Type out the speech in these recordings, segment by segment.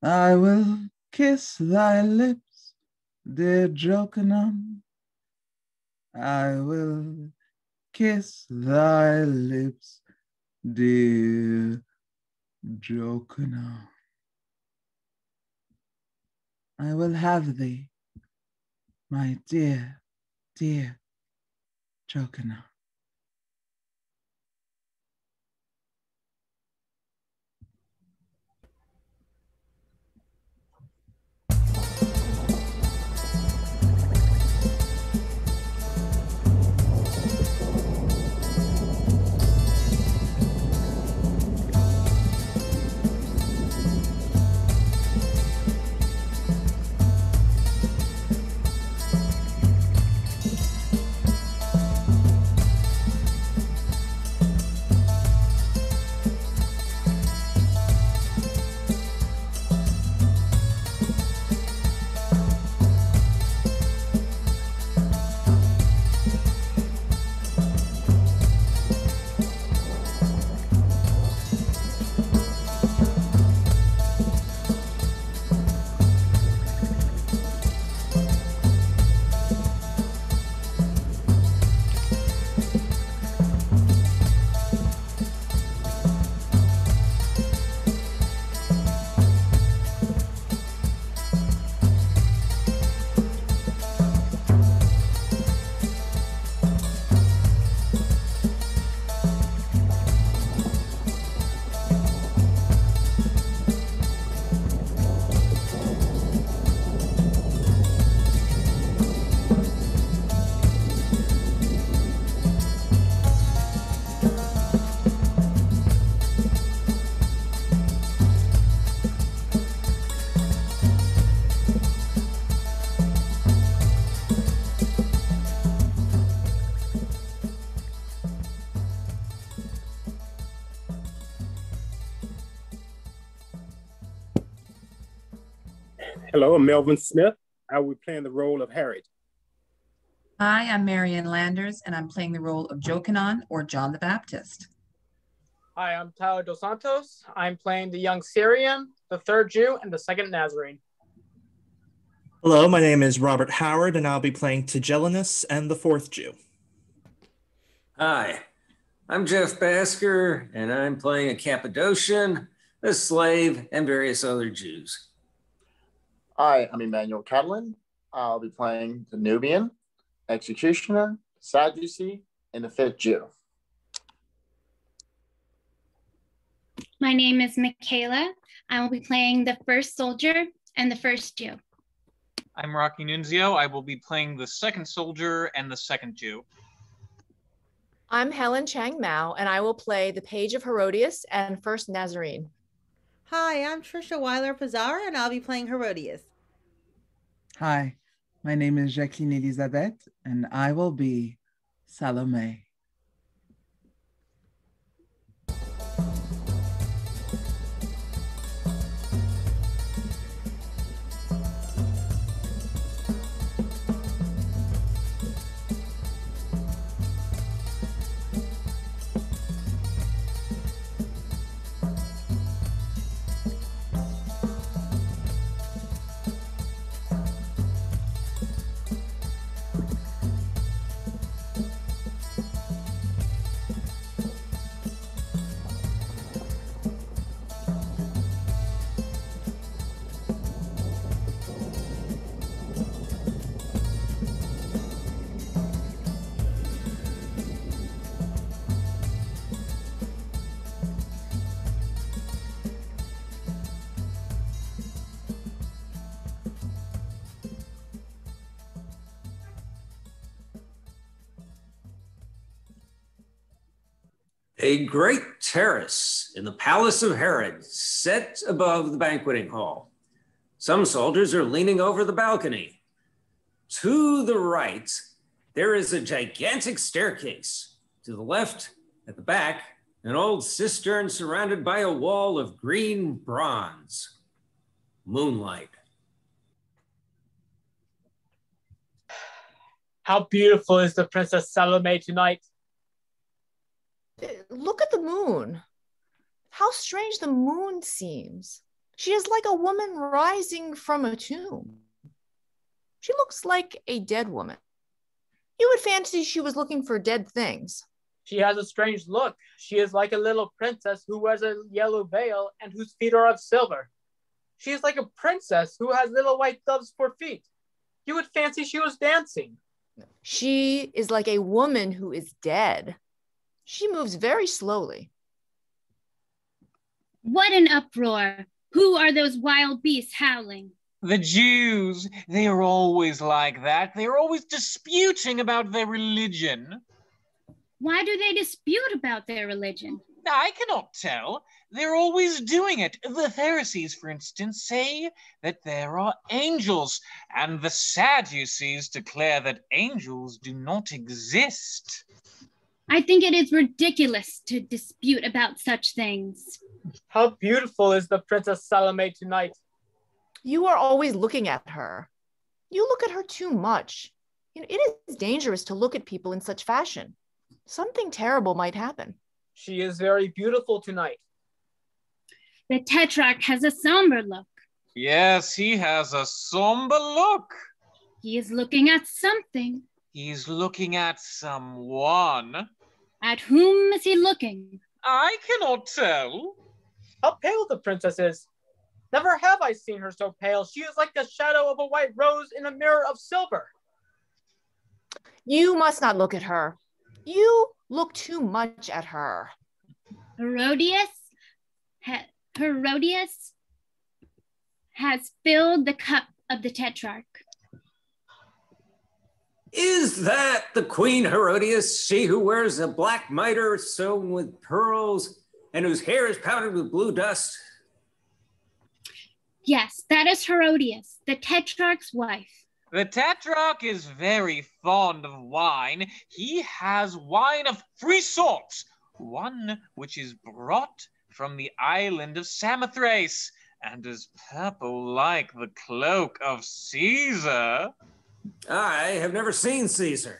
I will kiss thy lips, dear Jokanaan. I will kiss thy lips, dear Jokanaan. I will have thee, my dear, dear Jokanaan. Hello, I'm Melvin Smith. I will be playing the role of Herod. Hi, I'm Marian Landers, and I'm playing the role of Jokanaan, or John the Baptist. Hi, I'm Tyler Dos Santos. I'm playing the young Syrian, the third Jew, and the second Nazarene. Hello, my name is Robert Howard, and I'll be playing Tigellinus and the fourth Jew. Hi, I'm Jeff Basker, and I'm playing a Cappadocian, a slave, and various other Jews. Hi, I'm Emmanuel Catalan. I'll be playing the Nubian, executioner, Sadducee, and the fifth Jew. My name is Michaela. I will be playing the first soldier and the first Jew. I'm Rocky Nunzio. I will be playing the second soldier and the second Jew. I'm Helen Chang Mao, and I will play the page of Herodias and first Nazarene. Hi, I'm Trisha Weiler-Pizarro, and I'll be playing Herodias. Hi, my name is Jacqueline Elizabeth, and I will be Salomé. A great terrace in the palace of Herod, set above the banqueting hall. Some soldiers are leaning over the balcony. To the right, there is a gigantic staircase. To the left, at the back, an old cistern surrounded by a wall of green bronze. Moonlight. How beautiful is the Princess Salome tonight? Look at the moon. How strange the moon seems. She is like a woman rising from a tomb. She looks like a dead woman. You would fancy she was looking for dead things. She has a strange look. She is like a little princess who wears a yellow veil and whose feet are of silver. She is like a princess who has little white doves for feet. You would fancy she was dancing. She is like a woman who is dead. She moves very slowly. What an uproar! Who are those wild beasts howling? The Jews, they are always like that. They are always disputing about their religion. Why do they dispute about their religion? I cannot tell. They're always doing it. The Pharisees, for instance, say that there are angels, and the Sadducees declare that angels do not exist. I think it is ridiculous to dispute about such things. How beautiful is the Princess Salomé tonight. You are always looking at her. You look at her too much. It is dangerous to look at people in such fashion. Something terrible might happen. She is very beautiful tonight. The Tetrarch has a somber look. Yes, he has a somber look. He is looking at something. He's looking at someone. At whom is he looking? I cannot tell. How pale the princess is. Never have I seen her so pale. She is like the shadow of a white rose in a mirror of silver. You must not look at her. You look too much at her. Herodias has filled the cup of the Tetrarch. Is that the Queen Herodias, she who wears a black mitre sewn with pearls and whose hair is powdered with blue dust? Yes, that is Herodias, the Tetrarch's wife. The Tetrarch is very fond of wine. He has wine of three sorts, one which is brought from the island of Samothrace and is purple like the cloak of Caesar. I have never seen Caesar.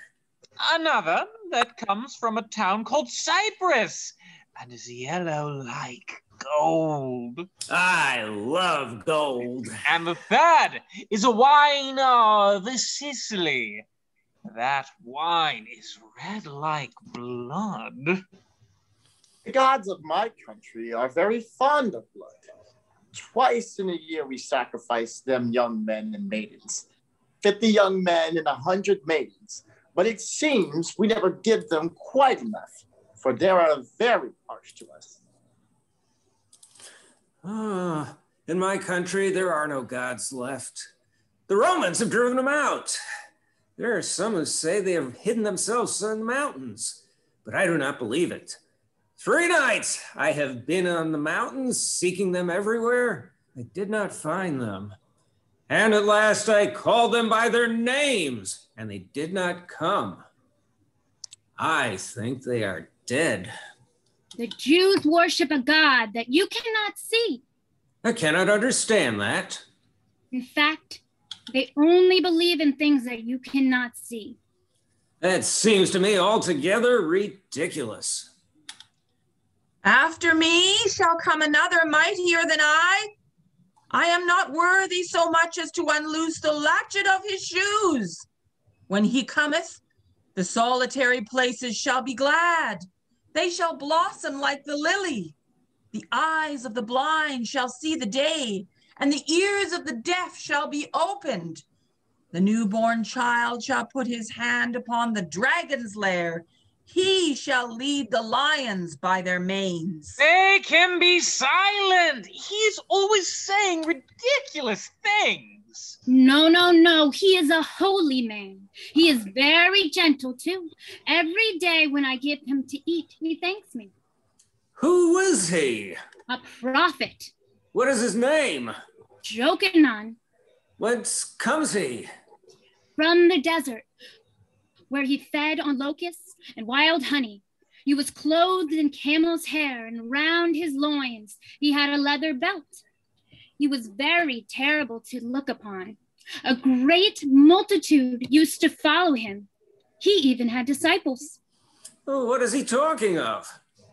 Another that comes from a town called Cyprus and is yellow like gold. I love gold. And the third is a wine of Sicily. That wine is red like blood. The gods of my country are very fond of blood. Twice in a year we sacrifice them young men and maidens. 50 young men and 100 maidens. But it seems we never give them quite enough, for they are very harsh to us. In my country, there are no gods left. The Romans have driven them out. There are some who say they have hidden themselves in the mountains, but I do not believe it. 3 nights I have been on the mountains, seeking them everywhere. I did not find them. And at last I called them by their names, and they did not come. I think they are dead. The Jews worship a God that you cannot see. I cannot understand that. In fact, they only believe in things that you cannot see. That seems to me altogether ridiculous. After me shall come another mightier than I. I am not worthy so much as to unloose the latchet of his shoes. When he cometh, the solitary places shall be glad. They shall blossom like the lily. The eyes of the blind shall see the day, and the ears of the deaf shall be opened. The newborn child shall put his hand upon the dragon's lair. He shall lead the lions by their manes. Make him be silent. He's always saying ridiculous things. No, no, no. He is a holy man. He is very gentle, too. Every day when I give him to eat, he thanks me. Who is he? A prophet. What is his name? Jokanaan. Whence comes he? From the desert, where he fed on locusts and wild honey. He was clothed in camel's hair, and round his loins he had a leather belt. He was very terrible to look upon. A great multitude used to follow him. He even had disciples. Oh, what is he talking of?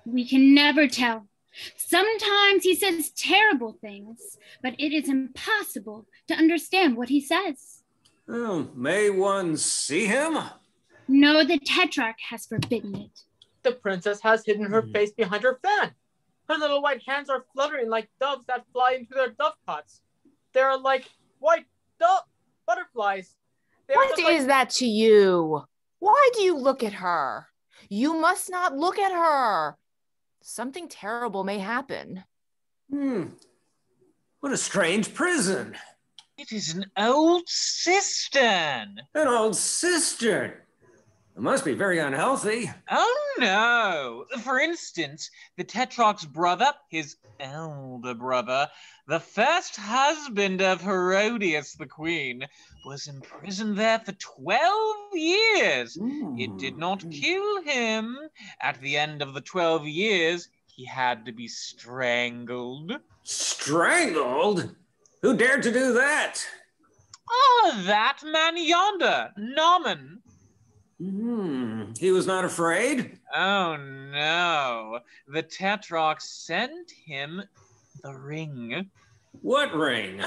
We can never tell. Sometimes he says terrible things, but it is impossible to understand what he says. Oh, may one see him? No, the Tetrarch has forbidden it. The princess has hidden her face behind her fan. Her little white hands are fluttering like doves that fly into their dovecots. They are like white butterflies. What is that to you? Why do you look at her? You must not look at her. Something terrible may happen. What a strange prison. It is an old cistern. An old cistern. It must be very unhealthy. Oh, no. For instance, the Tetrarch's brother, his elder brother, the first husband of Herodias the queen, was imprisoned there for 12 years. It did not kill him. At the end of the 12 years, he had to be strangled. Strangled? Who dared to do that? Oh, that man yonder, Naaman. He was not afraid? Oh, no. The Tetrarch sent him the ring. What ring?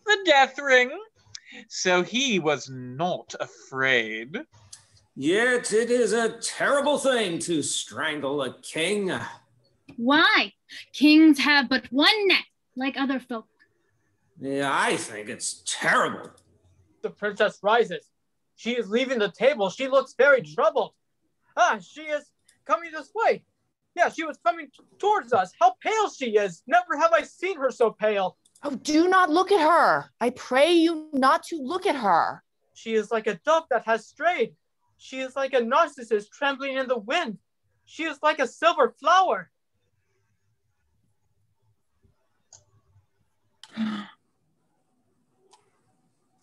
The death ring. So he was not afraid. Yet it is a terrible thing to strangle a king. Why? Kings have but one neck, like other folk. Yeah, I think it's terrible. The princess rises. She is leaving the table. She looks very troubled. She is coming this way. Yeah, she was coming towards us. How pale she is. Never have I seen her so pale. Oh, do not look at her. I pray you not to look at her. She is like a dove that has strayed. She is like a narcissus trembling in the wind. She is like a silver flower.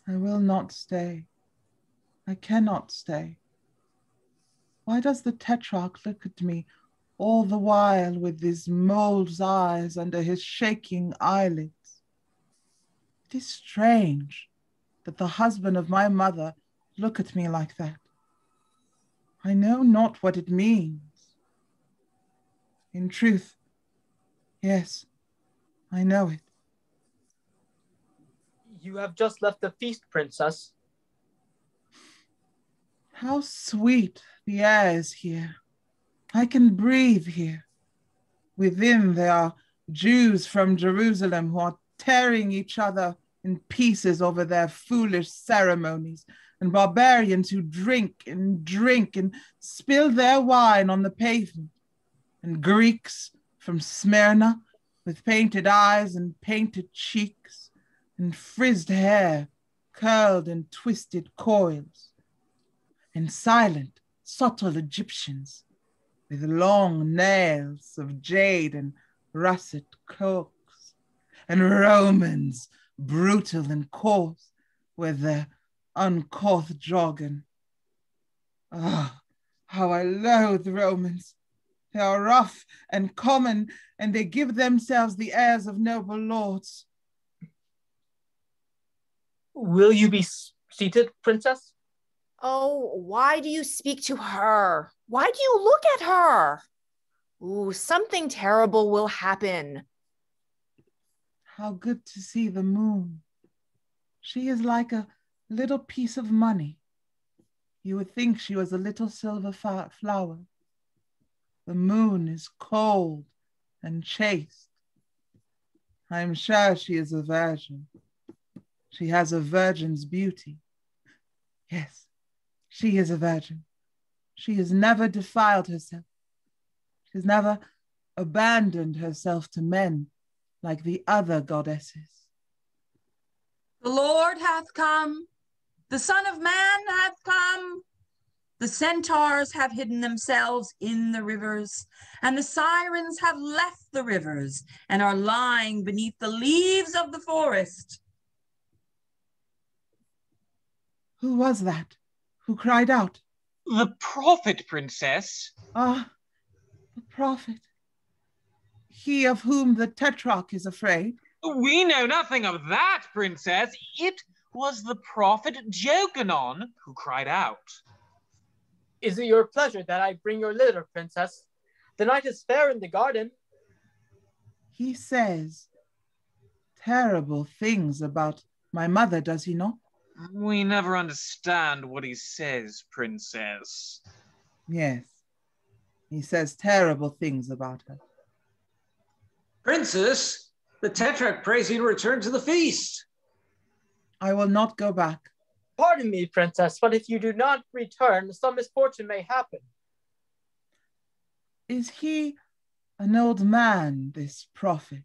I will not stay. I cannot stay. Why does the Tetrarch look at me all the while with his mole's eyes under his shaking eyelids? It is strange that the husband of my mother look at me like that. I know not what it means. In truth, yes, I know it. You have just left the feast, princess. How sweet the air is here. I can breathe here. Within there are Jews from Jerusalem who are tearing each other in pieces over their foolish ceremonies, and barbarians who drink and spill their wine on the pavement, and Greeks from Smyrna with painted eyes and painted cheeks, and frizzed hair curled in twisted coils, and silent, subtle Egyptians with long nails of jade and russet cloaks, and Romans, brutal and coarse, with their uncouth jargon. Ah, how I loathe Romans. They are rough and common, and they give themselves the airs of noble lords. Will you be seated, princess? Oh, why do you speak to her? Why do you look at her? Ooh, something terrible will happen. How good to see the moon. She is like a little piece of money. You would think she was a little silver flower. The moon is cold and chaste. I am sure she is a virgin. She has a virgin's beauty. Yes, she is a virgin. She has never defiled herself. She has never abandoned herself to men like the other goddesses. The Lord hath come. The Son of Man hath come. The centaurs have hidden themselves in the rivers, and the sirens have left the rivers and are lying beneath the leaves of the forest. Who was that? Who cried out? The prophet, princess. Ah, the prophet. He of whom the Tetrarch is afraid. We know nothing of that, princess. It was the prophet Jokanaan who cried out. Is it your pleasure that I bring your litter, princess? The night is fair in the garden. He says terrible things about my mother, does he not? We never understand what he says, Princess. Yes, he says terrible things about her. Princess, the Tetrarch prays you to return to the feast. I will not go back. Pardon me, Princess, but if you do not return, some misfortune may happen. Is he an old man, this prophet?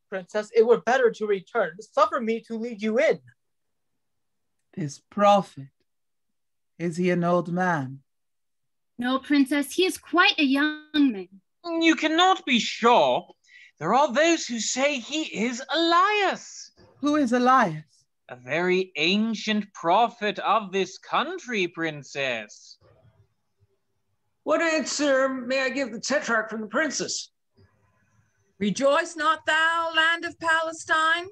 Princess, it were better to return. Suffer me to lead you in. This prophet, is he an old man? No, Princess, he is quite a young man. You cannot be sure. There are those who say he is Elias. Who is Elias? A very ancient prophet of this country, Princess. What answer may I give the Tetrarch from the princess? Rejoice not thou, land of Palestine,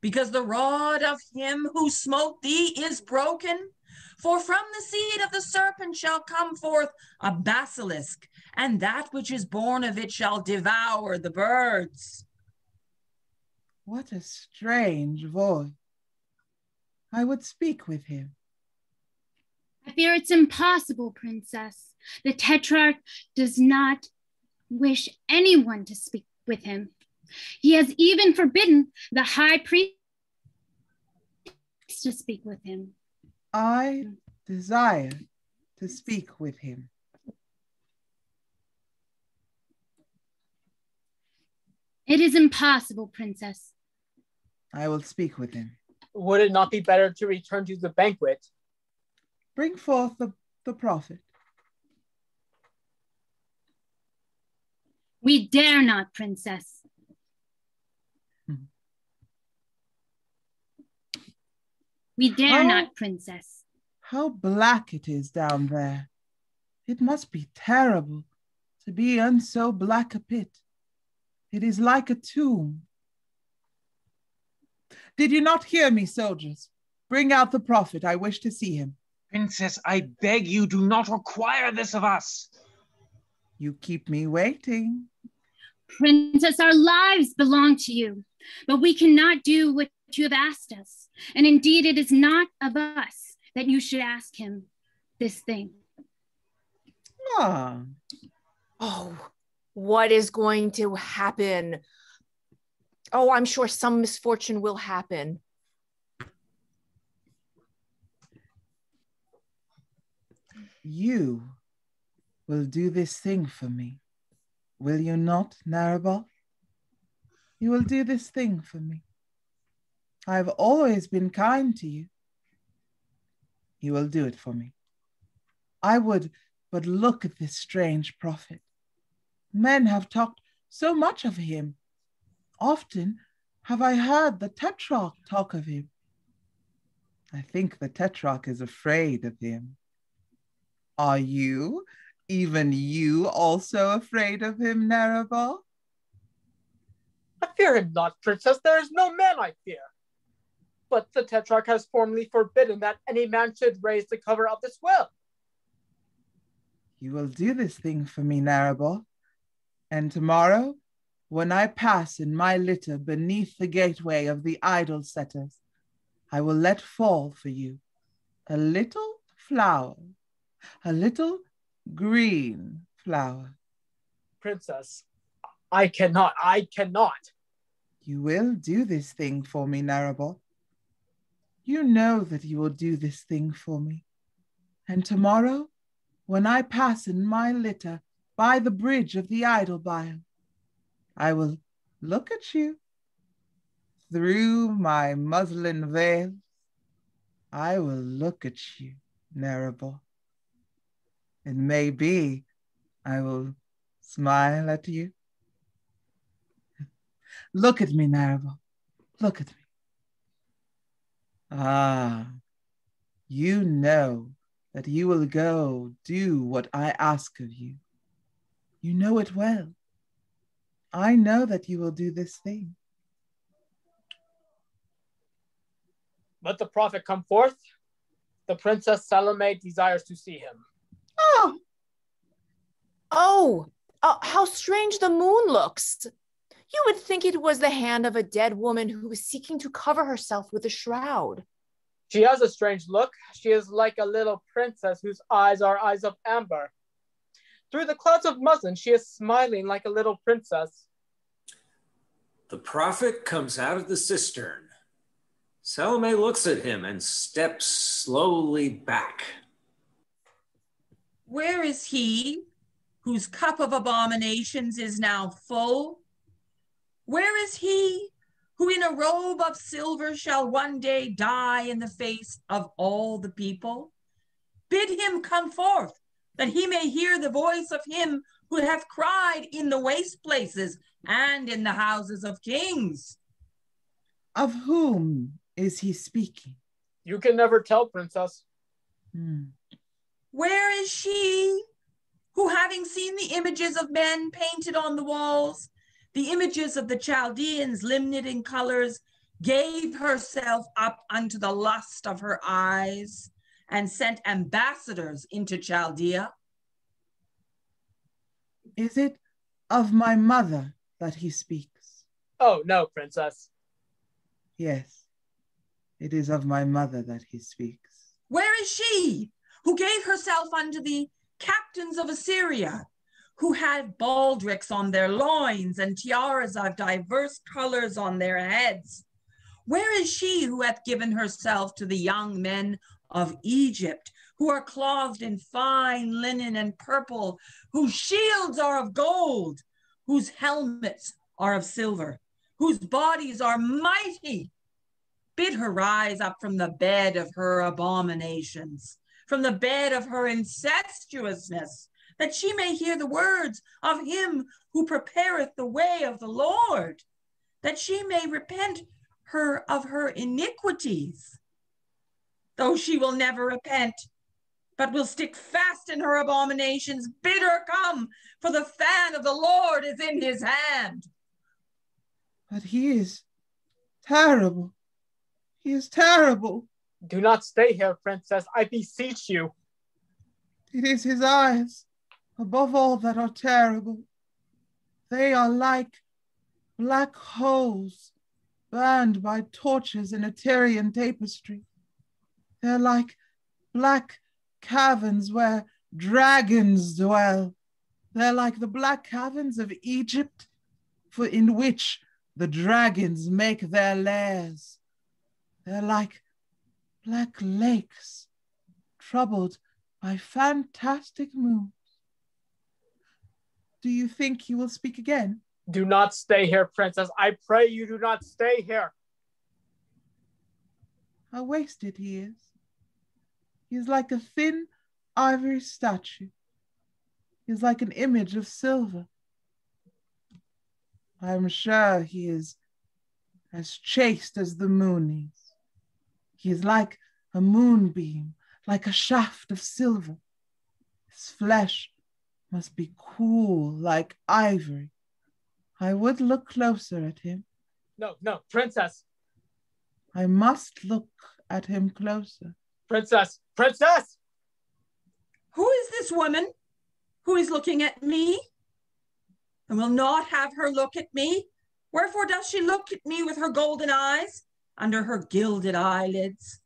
because the rod of him who smote thee is broken. For from the seed of the serpent shall come forth a basilisk, and that which is born of it shall devour the birds. What a strange voice. I would speak with him. I fear it's impossible, Princess. The Tetrarch does not wish anyone to speak with him. He has even forbidden the high priest to speak with him. I desire to speak with him. It is impossible, Princess. I will speak with him. Would it not be better to return to the banquet? Bring forth the prophet. We dare not, Princess. We dare not, Princess. How black it is down there. It must be terrible to be in so black a pit. It is like a tomb. Did you not hear me, soldiers? Bring out the prophet. I wish to see him. Princess, I beg you, do not require this of us. You keep me waiting. Princess, our lives belong to you, but we cannot do what you have asked us. And indeed, it is not of us that you should ask him this thing. Ah. Oh, what is going to happen? Oh, I'm sure some misfortune will happen. You will do this thing for me, will you not, Narabal? You will do this thing for me. I have always been kind to you. You will do it for me. I would but look at this strange prophet. Men have talked so much of him. Often have I heard the Tetrarch talk of him. I think the Tetrarch is afraid of him. Are you, even you, also afraid of him, Narabal? I fear him not, Princess. There is no man I fear. But the Tetrarch has formally forbidden that any man should raise the cover of this well. You will do this thing for me, Narabal. And tomorrow, when I pass in my litter beneath the gateway of the idol setters, I will let fall for you a little flower, a little green flower. Princess, I cannot. You will do this thing for me, Narabal. You know that you will do this thing for me. And tomorrow, when I pass in my litter by the bridge of the idol bile, I will look at you through my muslin veil. I will look at you, Narabal. It may be I will smile at you. Look at me, Narabal. Look at me. Ah, you know that you will go do what I ask of you. You know it well. I know that you will do this thing. Let the prophet come forth. The Princess Salomé desires to see him. Oh, how strange the moon looks. You would think it was the hand of a dead woman who was seeking to cover herself with a shroud. She has a strange look. She is like a little princess whose eyes are eyes of amber. Through the clouds of muslin, she is smiling like a little princess. The prophet comes out of the cistern. Salomé looks at him and steps slowly back. Where is he whose cup of abominations is now full? Where is he who in a robe of silver shall one day die in the face of all the people? Bid him come forth, that he may hear the voice of him who hath cried in the waste places and in the houses of kings. Of whom is he speaking? You can never tell, princess. Where is she who, having seen the images of men painted on the walls, the images of the Chaldeans limned in colors, gave herself up unto the lust of her eyes and sent ambassadors into Chaldea? Is it of my mother that he speaks? Oh, no, princess. Yes, it is of my mother that he speaks. Where is she who gave herself unto the captains of Assyria, who had baldricks on their loins and tiaras of diverse colors on their heads? Where is she who hath given herself to the young men of Egypt, who are clothed in fine linen and purple, whose shields are of gold, whose helmets are of silver, whose bodies are mighty? Bid her rise up from the bed of her abominations, from the bed of her incestuousness, that she may hear the words of him who prepareth the way of the Lord, that she may repent her of her iniquities. Though she will never repent, but will stick fast in her abominations, bid her come, for the fan of the Lord is in his hand. But he is terrible. He is terrible. Do not stay here, princess, I beseech you. It is his eyes, above all, that are terrible. They are like black holes burned by torches in a Tyrian tapestry. They're like black caverns where dragons dwell. They're like the black caverns of Egypt, for in which the dragons make their lairs. They're like black lakes, troubled by fantastic moons. Do you think he will speak again? Do not stay here, princess. I pray you do not stay here. How wasted he is. He is like a thin ivory statue. He is like an image of silver. I am sure he is as chaste as the moon is. He is like a moonbeam, like a shaft of silver. His flesh must be cool like ivory. I would look closer at him. No, princess. I must look at him closer. Princess! Who is this woman who is looking at me? I will not have her look at me. Wherefore does she look at me with her golden eyes under her gilded eyelids?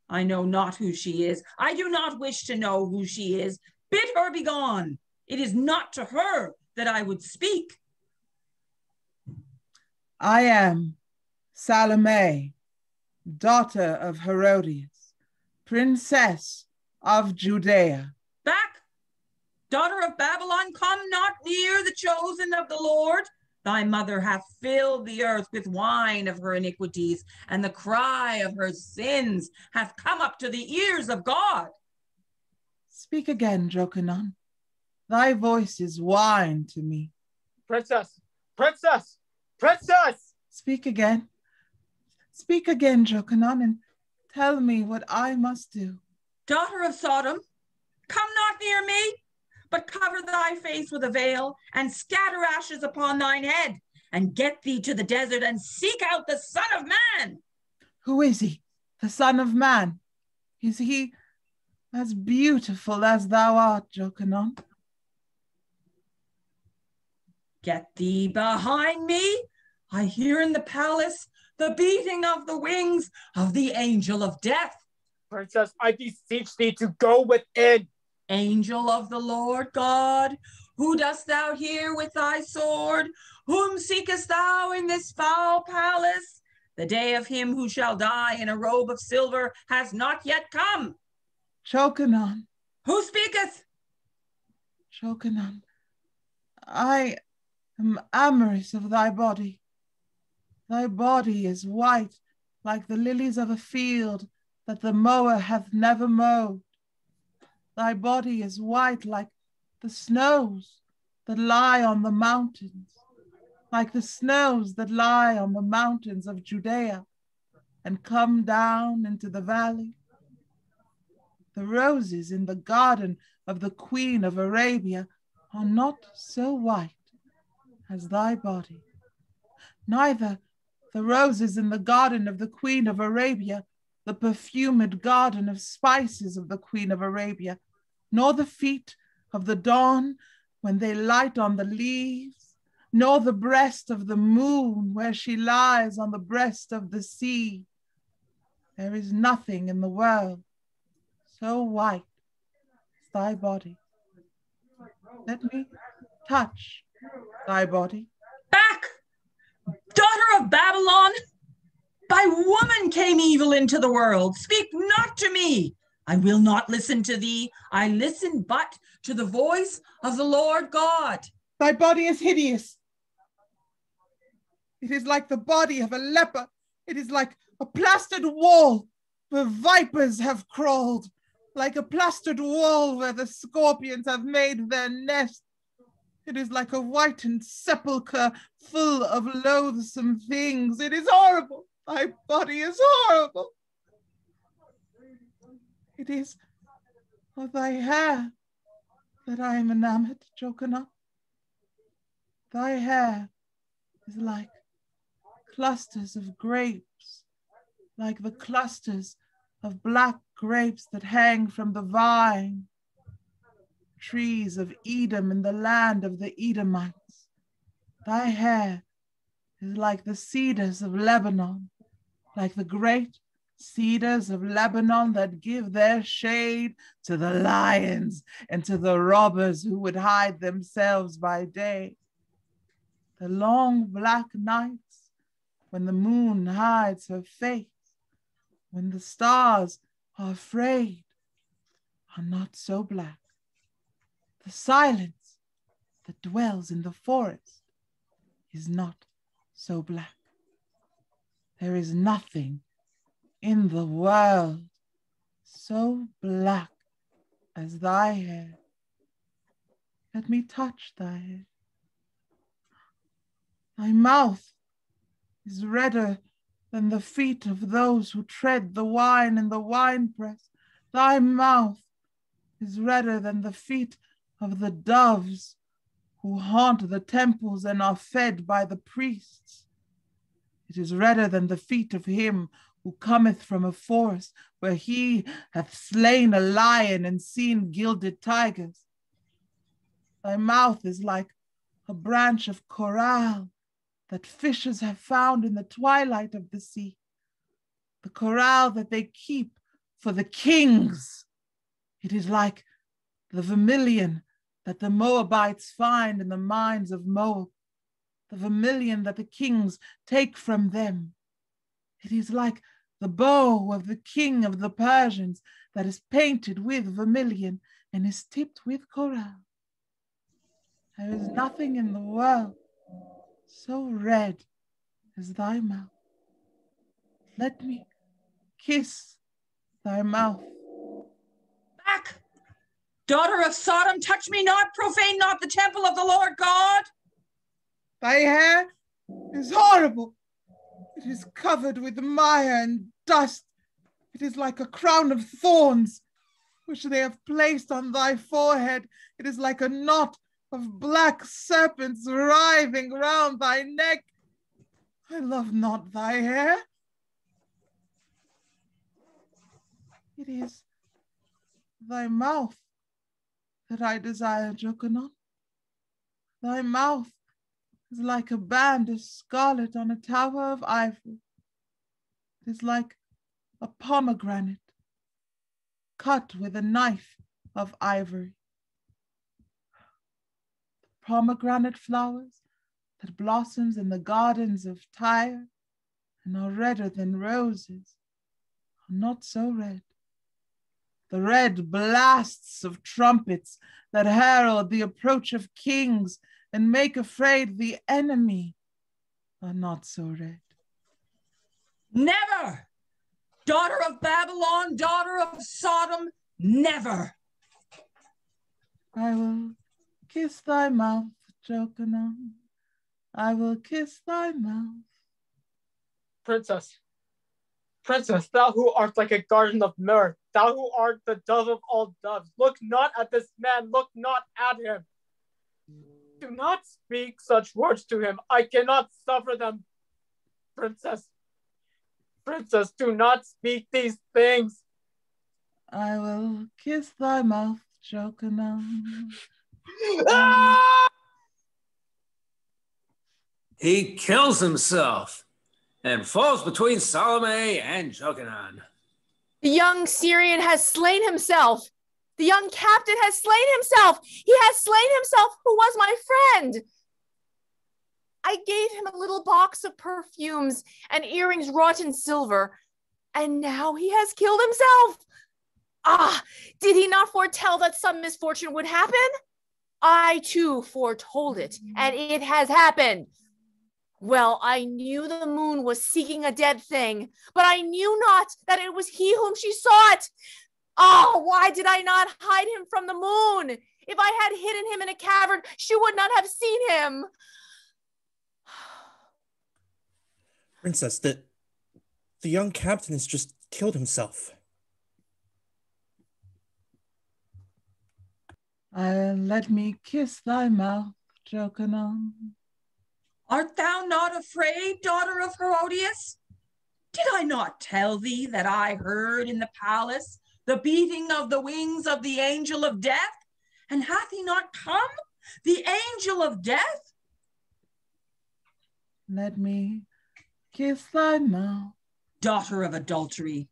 I know not who she is. I do not wish to know who she is. Bid her be gone. It is not to her that I would speak. I am Salomé, daughter of Herodias, princess of Judea. Back, daughter of Babylon, come not near the chosen of the Lord. Thy mother hath filled the earth with wine of her iniquities, and the cry of her sins hath come up to the ears of God. Speak again, Jokanaan. Thy voice is wine to me. Princess! Speak again. Speak again, Jokanaan, and tell me what I must do. Daughter of Sodom, come not near me, but cover thy face with a veil, and scatter ashes upon thine head, and get thee to the desert, and seek out the Son of Man. Who is he, the Son of Man? Is he as beautiful as thou art, Jokanaan? Get thee behind me. I hear in the palace the beating of the wings of the angel of death. Princess, I beseech thee to go within. Angel of the Lord God, who dost thou here with thy sword? Whom seekest thou in this foul palace? The day of him who shall die in a robe of silver has not yet come. Jokanaan. Who speaketh? Jokanaan, I am amorous of thy body. Thy body is white like the lilies of a field that the mower hath never mowed. Thy body is white like the snows that lie on the mountains, like the snows that lie on the mountains of Judea and come down into the valley. The roses in the garden of the Queen of Arabia are not so white as thy body. Neither the roses in the garden of the Queen of Arabia, the perfumed garden of spices of the Queen of Arabia, nor the feet of the dawn when they light on the leaves, nor the breast of the moon where she lies on the breast of the sea. There is nothing in the world so white as thy body. Let me touch thy body. Back, daughter of Babylon! By woman came evil into the world. Speak not to me. I will not listen to thee. I listen but to the voice of the Lord God. Thy body is hideous. It is like the body of a leper. It is like a plastered wall where vipers have crawled, like a plastered wall where the scorpions have made their nest. It is like a whitened sepulchre full of loathsome things. It is horrible. Thy body is horrible. It is of thy hair that I am enamored, Jokanaan. Thy hair is like clusters of grapes, like the clusters of black grapes that hang from the vine, trees of Edom in the land of the Edomites. Thy hair is like the cedars of Lebanon, like the great cedars of Lebanon that give their shade to the lions and to the robbers who would hide themselves by day. The long black nights when the moon hides her face, when the stars are afraid, are not so black. The silence that dwells in the forest is not so black. There is nothing in the world so black as thy hair. Let me touch thy hair. Thy mouth is redder than the feet of those who tread the wine in the winepress. Thy mouth is redder than the feet of the doves who haunt the temples and are fed by the priests. It is redder than the feet of him who cometh from a forest where he hath slain a lion and seen gilded tigers. Thy mouth is like a branch of coral that fishers have found in the twilight of the sea, the coral that they keep for the kings. It is like the vermilion that the Moabites find in the mines of Moab, the vermilion that the kings take from them. It is like the bow of the king of the Persians that is painted with vermilion and is tipped with coral. There is nothing in the world so red as thy mouth. Let me kiss thy mouth. Back! Daughter of Sodom, touch me not, profane not the temple of the Lord God. Thy hair is horrible. It is covered with mire and dust. It is like a crown of thorns, which they have placed on thy forehead. It is like a knot of black serpents writhing round thy neck. I love not thy hair. It is thy mouth that I desire, Jokanaan. Thy mouth is like a band of scarlet on a tower of ivory. It is like a pomegranate cut with a knife of ivory. The pomegranate flowers that blossoms in the gardens of Tyre and are redder than roses are not so red. The red blasts of trumpets that herald the approach of kings and make afraid the enemy are not so red. Never! Daughter of Babylon, daughter of Sodom, never! I will kiss thy mouth, Jokanaan. I will kiss thy mouth. Princess, Princess, thou who art like a garden of myrrh, thou who art the dove of all doves, look not at this man, look not at him. Do not speak such words to him. I cannot suffer them. Princess, Princess, do not speak these things. I will kiss thy mouth, Jokanaan. He kills himself and falls between Salomé and Jokanaan. The young Syrian has slain himself. The young captain has slain himself. He has slain himself who was my friend. I gave him a little box of perfumes and earrings wrought in silver, and now he has killed himself. Ah, did he not foretell that some misfortune would happen? I too foretold it, and it has happened. Well, I knew the moon was seeking a dead thing, but I knew not that it was he whom she sought. Oh, why did I not hide him from the moon? If I had hidden him in a cavern, she would not have seen him. Princess, the young captain has just killed himself. Let me kiss thy mouth, Jokanaan. Art thou not afraid, daughter of Herodias? Did I not tell thee that I heard in the palace the beating of the wings of the angel of death? And hath he not come, the angel of death? Let me kiss thy mouth. Daughter of adultery,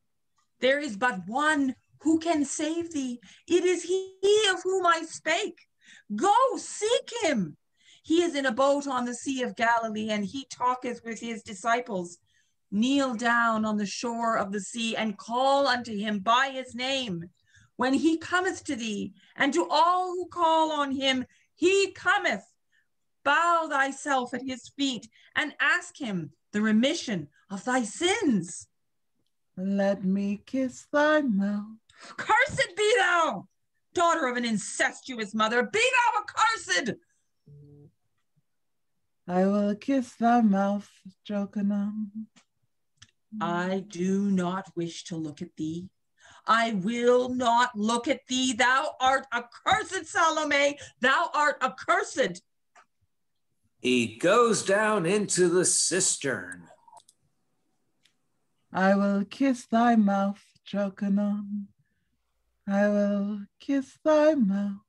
there is but one who can save thee. It is he of whom I spake. Go, seek him. He is in a boat on the Sea of Galilee, and he talketh with his disciples. Kneel down on the shore of the sea and call unto him by his name. When he cometh to thee, and to all who call on him, he cometh. Bow thyself at his feet and ask him the remission of thy sins. Let me kiss thy mouth. Cursed be thou, daughter of an incestuous mother. Be thou accursed. I will kiss thy mouth, Jokanaan. I do not wish to look at thee. I will not look at thee. Thou art accursed, Salome. Thou art accursed. He goes down into the cistern. I will kiss thy mouth, Jokanaan. I will kiss thy mouth.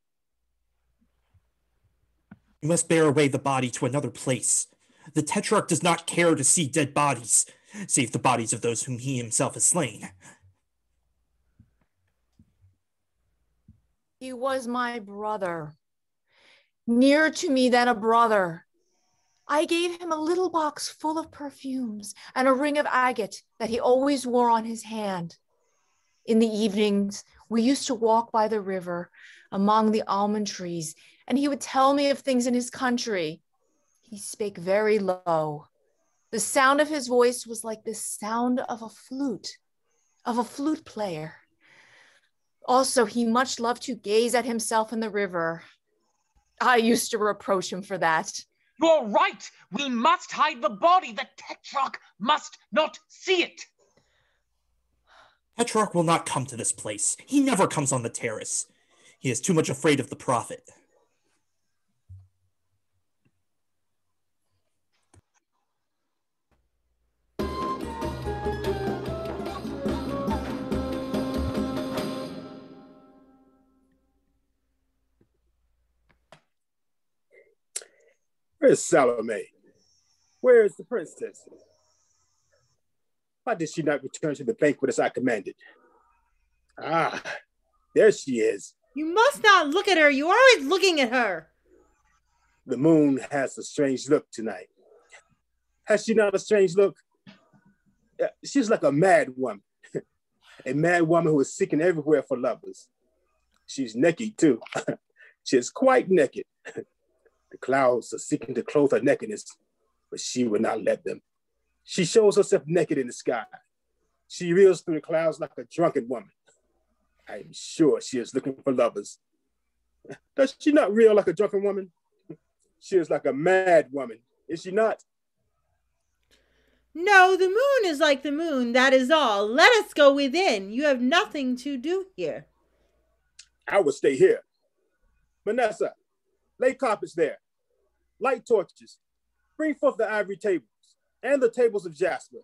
You must bear away the body to another place. The Tetrarch does not care to see dead bodies, save the bodies of those whom he himself has slain. He was my brother, nearer to me than a brother. I gave him a little box full of perfumes and a ring of agate that he always wore on his hand. In the evenings, we used to walk by the river among the almond trees, and he would tell me of things in his country. He spake very low. The sound of his voice was like the sound of a flute player. Also, he much loved to gaze at himself in the river. I used to reproach him for that. You're right. We must hide the body. The Tetrarch must not see it. Tetrarch will not come to this place. He never comes on the terrace. He is too much afraid of the prophet. Where's Salomé? Where is the princess? Why did she not return to the banquet as I commanded? Ah, there she is. You must not look at her. You're always looking at her. The moon has a strange look tonight. Has she not a strange look? She's like a mad woman. A mad woman who is seeking everywhere for lovers. She's naked too. She is quite naked. The clouds are seeking to clothe her nakedness, but she will not let them. She shows herself naked in the sky. She reels through the clouds like a drunken woman. I am sure she is looking for lovers. Does she not reel like a drunken woman? She is like a mad woman, is she not? No, the moon is like the moon, that is all. Let us go within. You have nothing to do here. I will stay here. Vanessa, lay carpets there. Light torches. Bring forth the ivory tables and the tables of jasper.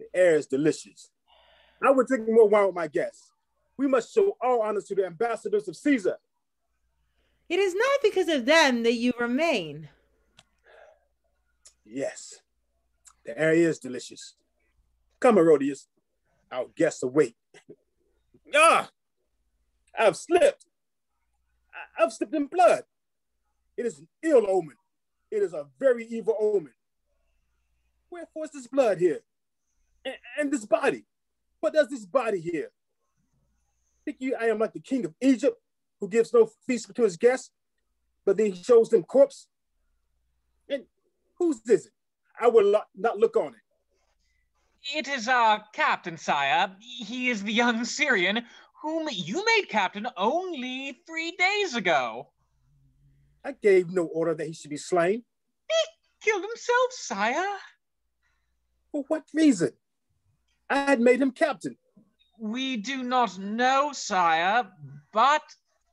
The air is delicious. I will drink more wine with my guests. We must show all honors to the ambassadors of Caesar. It is not because of them that you remain. Yes, the air is delicious. Come, Herodias, our guests await. Ah, I've slipped. I've slipped in blood. It is an ill omen. It is a very evil omen. Wherefore is this blood here? And this body? What does this body here? Think you I am like the king of Egypt who gives no feast to his guests, but then he shows them corpse? And whose is it? I will not look on it. It is our captain, sire. He is the young Syrian whom you made captain only 3 days ago. I gave no order that he should be slain. He killed himself, sire. For what reason? I had made him captain. We do not know, sire, but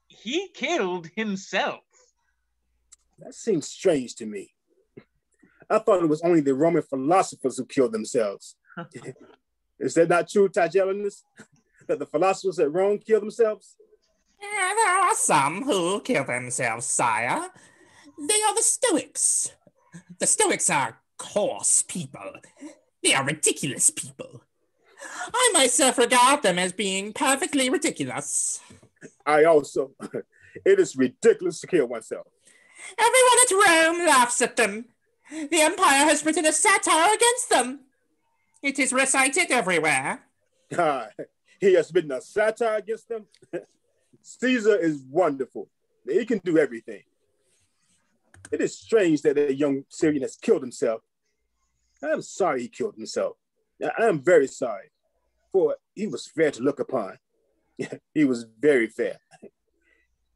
he killed himself. That seems strange to me. I thought it was only the Roman philosophers who killed themselves. Is that not true, Tigellinus? That the philosophers at Rome killed themselves? There are some who kill themselves, sire. They are the Stoics. The Stoics are coarse people. They are ridiculous people. I myself regard them as being perfectly ridiculous. I also. It is ridiculous to kill oneself. Everyone at Rome laughs at them. The empire has written a satire against them. It is recited everywhere. He has written a satire against them? Caesar is wonderful. He can do everything. It is strange that a young Syrian has killed himself. I am sorry he killed himself. I am very sorry, for he was fair to look upon. He was very fair.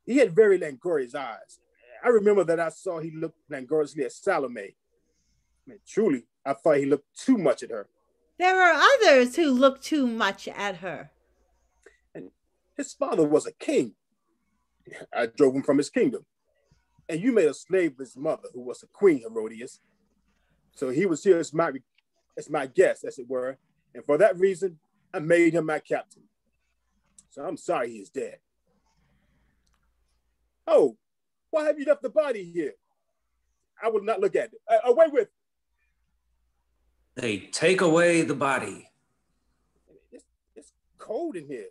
He had very languorous eyes. I remember that I saw he looked languorously at Salomé. Truly, I thought he looked too much at her. There are others who look too much at her. And his father was a king. I drove him from his kingdom. And you made a slave of his mother, who was a queen, Herodias. So he was here as my guest, as it were. And for that reason, I made him my captain. So I'm sorry he is dead. Oh, why have you left the body here? I will not look at it. Away with it. They take away the body. It's cold in here.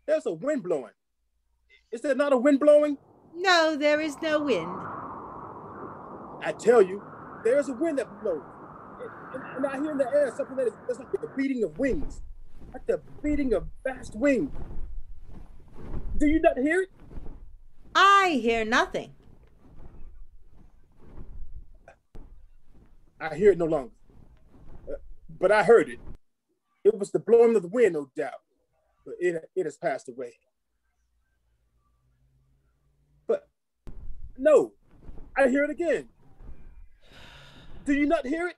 There's a wind blowing. Is there not a wind blowing? No, there is no wind. I tell you, there is a wind that blows. And I hear in the air something that is like the beating of wings. Like the beating of vast wings. Do you not hear it? I hear nothing. I hear it no longer. But I heard it. It was the blowing of the wind, no doubt. But it has passed away. But no, I hear it again. Do you not hear it?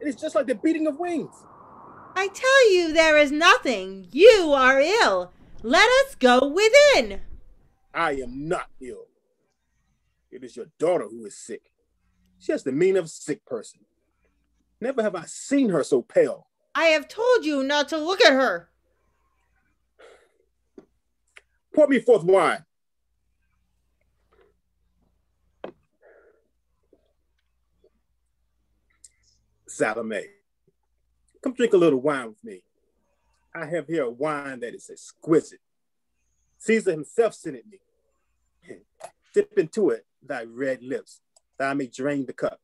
It is just like the beating of wings. I tell you, there is nothing. You are ill. Let us go within. I am not ill. It is your daughter who is sick. She has the mien of a sick person. Never have I seen her so pale. I have told you not to look at her. Pour me forth wine. Salomé, come drink a little wine with me. I have here a wine that is exquisite. Caesar himself sent it me. Dip into it thy red lips, that I may drain the cup.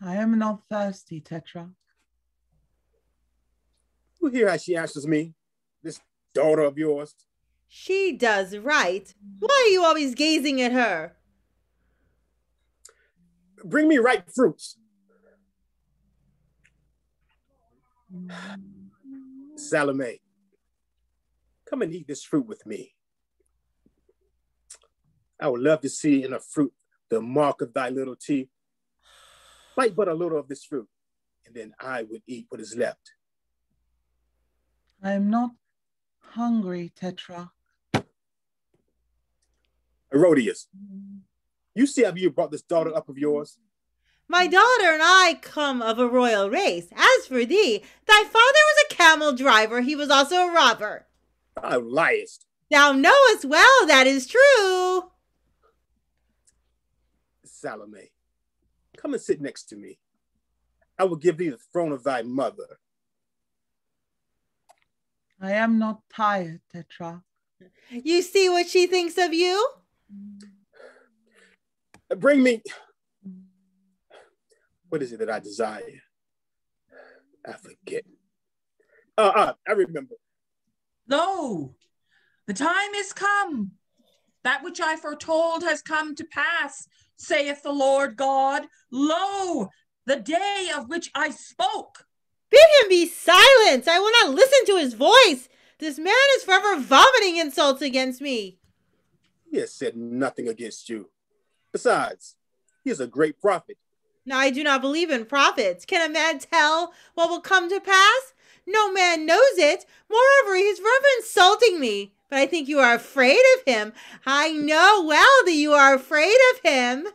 I am not thirsty, Tetrarch. You hear how she answers me, this daughter of yours? She does right. Why are you always gazing at her? Bring me ripe fruits. Salomé, come and eat this fruit with me. I would love to see in a fruit the mark of thy little teeth. Bite but a little of this fruit, and then I would eat what is left. I am not hungry, Tetrarch. Herodias, you see how you brought this daughter up of yours? My daughter and I come of a royal race. As for thee, thy father was a camel driver. He was also a robber. Thou liest. Thou knowest well that is true. Salomé, come and sit next to me. I will give thee the throne of thy mother. I am not tired, Tetrarch. You see what she thinks of you? Bring me. What is it that I desire? I forget. I remember. Lo, the time is come. That which I foretold has come to pass, saith the Lord God. Lo, the day of which I spoke. Bid him be silent. I will not listen to his voice. This man is forever vomiting insults against me. He has said nothing against you. Besides, he is a great prophet. Now, I do not believe in prophets. Can a man tell what will come to pass? No man knows it. Moreover, he is forever insulting me. But I think you are afraid of him. I know well that you are afraid of him.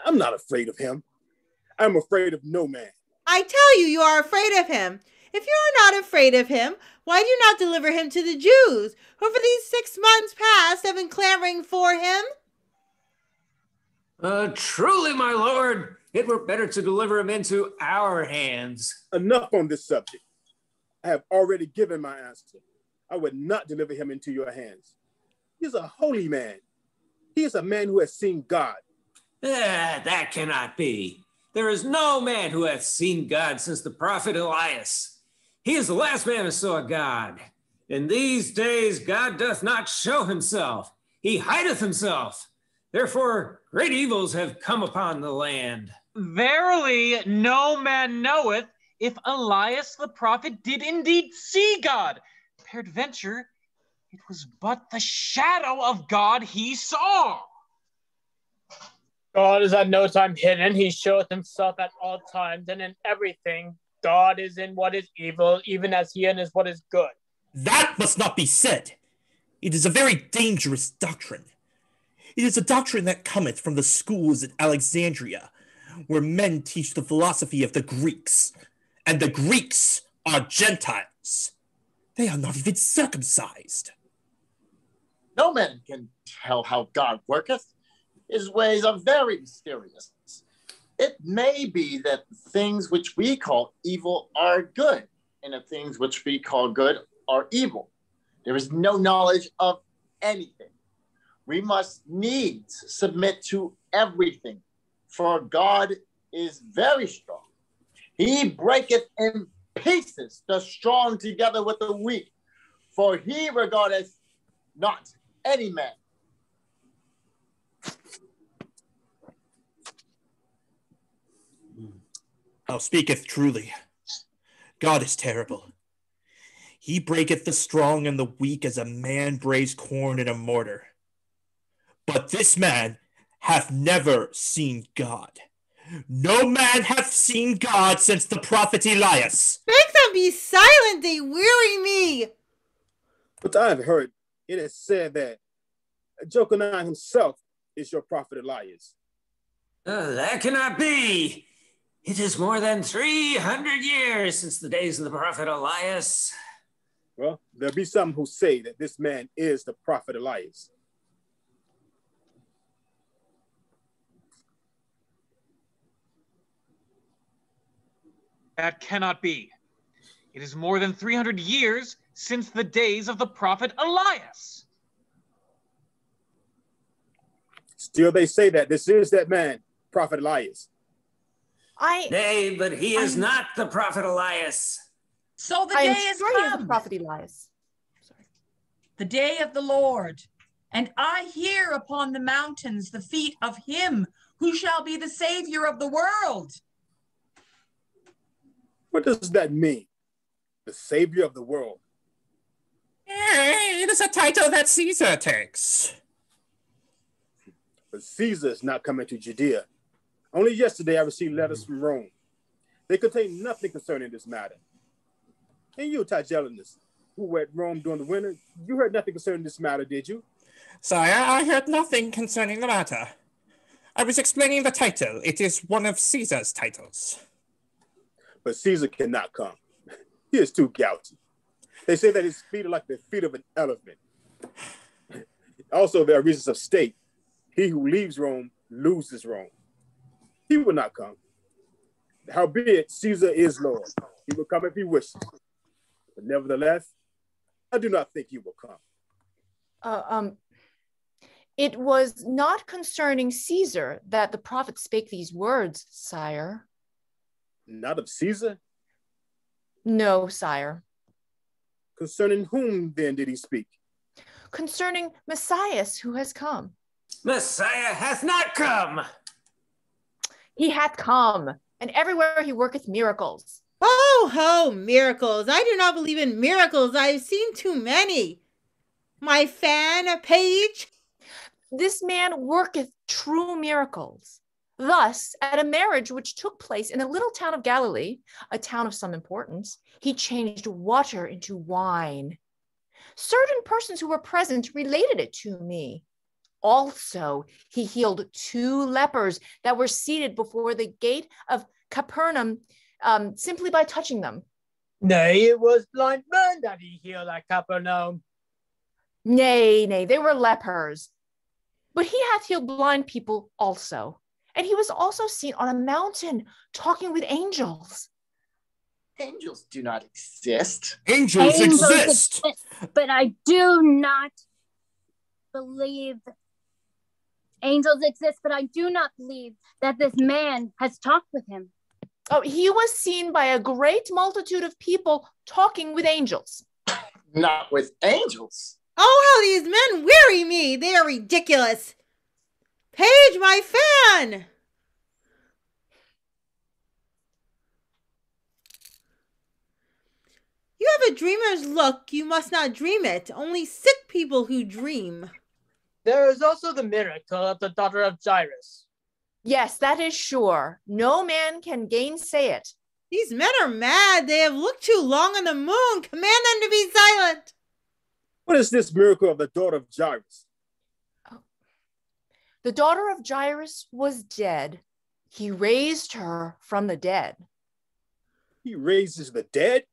I'm not afraid of him. I'm afraid of no man. I tell you, you are afraid of him. If you are not afraid of him, why do you not deliver him to the Jews, who for these 6 months past have been clamoring for him? Truly, my lord, it were better to deliver him into our hands. Enough on this subject. I have already given my answer. I would not deliver him into your hands. He is a holy man. He is a man who has seen God. That cannot be. There is no man who hath seen God since the prophet Elias. He is the last man who saw God. In these days God doth not show himself. He hideth himself. Therefore great evils have come upon the land. Verily, no man knoweth if Elias the prophet did indeed see God. Peradventure, it was but the shadow of God he saw. God is at no time hidden. He showeth himself at all times and in everything. God is in what is evil, even as he is what is good. That must not be said. It is a very dangerous doctrine. It is a doctrine that cometh from the schools at Alexandria, where men teach the philosophy of the Greeks. And the Greeks are Gentiles. They are not even circumcised. No man can tell how God worketh. His ways are very mysterious. It may be that things which we call evil are good, and the things which we call good are evil. There is no knowledge of anything. We must needs submit to everything, for God is very strong. He breaketh in pieces the strong together with the weak, for he regardeth not any man. Thou speaketh truly. God is terrible. He breaketh the strong and the weak as a man breaks corn in a mortar. But this man hath never seen God. No man hath seen God since the prophet Elias. Make them be silent, they weary me. But I have heard it is said that Jokanaan himself is your prophet Elias. That cannot be. It is more than 300 years since the days of the prophet Elias. Well, there be some who say that this man is the prophet Elias. That cannot be. It is more than 300 years since the days of the prophet Elias. Still, they say that this is that man, Prophet Elias. Nay, but he is not the prophet Elias. So the I day am is sure he is the come, prophet Elias. the day of the Lord. And I hear upon the mountains the feet of him who shall be the Savior of the world. What does that mean? The Savior of the world. It is a title that Caesar takes. But Caesar is not coming to Judea. Only yesterday I received letters from Rome. They contain nothing concerning this matter. And you, Tigellinus, who were at Rome during the winter, you heard nothing concerning this matter, did you? Sire, I heard nothing concerning the matter. I was explaining the title. It is one of Caesar's titles. But Caesar cannot come. He is too gouty. They say that his feet are like the feet of an elephant. Also, there are reasons of state. He who leaves Rome loses Rome. He will not come. Howbeit, Caesar is Lord. He will come if he wishes. But nevertheless, I do not think he will come. It was not concerning Caesar that the prophet spake these words, sire. Not of Caesar? No, sire. Concerning whom then did he speak? Concerning Messias who has come. Messiah hath not come. He hath come, and everywhere he worketh miracles. Oh, ho, miracles. I do not believe in miracles. I've seen too many. My fan, a page. This man worketh true miracles. Thus, at a marriage which took place in a little town of Galilee, a town of some importance, he changed water into wine. Certain persons who were present related it to me. Also, he healed 2 lepers that were seated before the gate of Capernaum simply by touching them. Nay, it was blind men that he healed at Capernaum. Nay, they were lepers. But he hath healed blind people also. And he was also seen on a mountain talking with angels. Angels do not exist. Angels exist. But I do not believe angels exist, but I do not believe that this man has talked with him. Oh, he was seen by a great multitude of people talking with angels. Not with angels. Oh, how these men weary me. They are ridiculous. Paige, my fan. You have a dreamer's look. You must not dream it. Only sick people who dream. There is also the miracle of the daughter of Jairus. Yes, that is sure. No man can gainsay it. These men are mad. They have looked too long on the moon. Command them to be silent. What is this miracle of the daughter of Jairus? The daughter of Jairus was dead. He raised her from the dead. He raises the dead?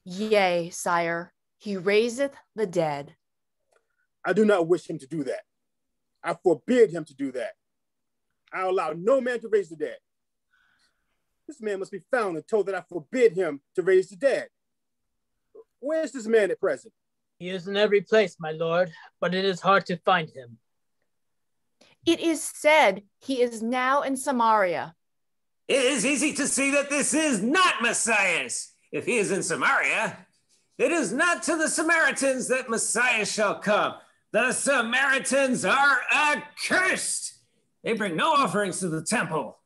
Yea, sire, he raiseth the dead. I do not wish him to do that. I forbid him to do that. I allow no man to raise the dead. This man must be found and told that I forbid him to raise the dead. Where is this man at present? He is in every place, my lord, but it is hard to find him. It is said he is now in Samaria. It is easy to see that this is not Messias. If he is in Samaria, it is not to the Samaritans that Messiah shall come. The Samaritans are accursed. They bring no offerings to the temple.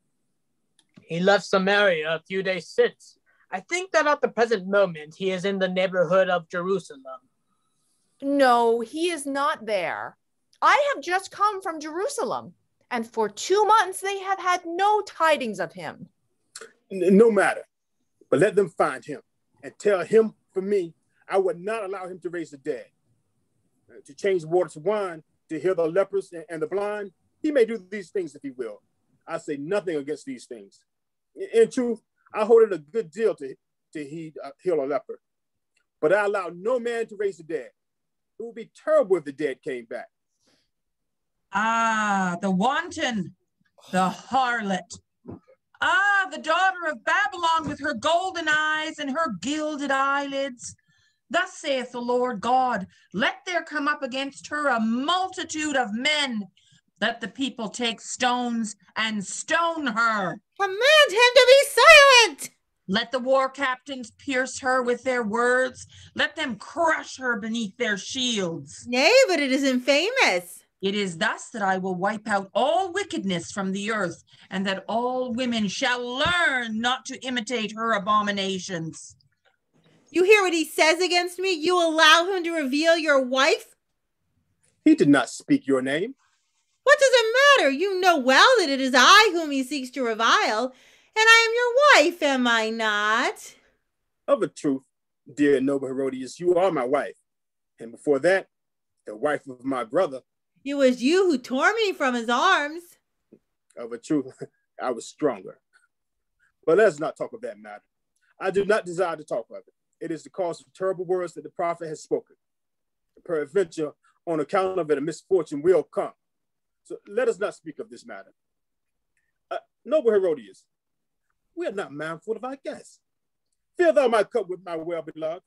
He left Samaria a few days since. I think that at the present moment he is in the neighborhood of Jerusalem. No, he is not there. I have just come from Jerusalem, and for 2 months they have had no tidings of him. No matter, but let them find him and tell him for me, I would not allow him to raise the dead. To change water to wine, to heal the lepers and the blind, he may do these things if he will. I say nothing against these things. In truth, I hold it a good deal to heal a leper. But I allow no man to raise the dead. It would be terrible if the dead came back. Ah, the wanton, the harlot. Ah, the daughter of Babylon with her golden eyes and her gilded eyelids. Thus saith the Lord God, let there come up against her a multitude of men. Let the people take stones and stone her. Command him to be silent. Let the war captains pierce her with their words. Let them crush her beneath their shields. Nay, but it is infamous. It is thus that I will wipe out all wickedness from the earth, and that all women shall learn not to imitate her abominations. You hear what he says against me? You allow him to reveal your wife? He did not speak your name. What does it matter? You know well that it is I whom he seeks to revile, and I am your wife, am I not? Of a truth, dear noble Herodias, you are my wife. And before that, the wife of my brother. It was you who tore me from his arms. Of a truth, I was stronger. But let's not talk of that matter. I do not desire to talk of it. It is the cause of terrible words that the prophet has spoken. Peradventure, on account of it, a misfortune will come. So let us not speak of this matter. Noble Herodias, we are not mindful of our guests. Fill thou my cup with my well-beloved.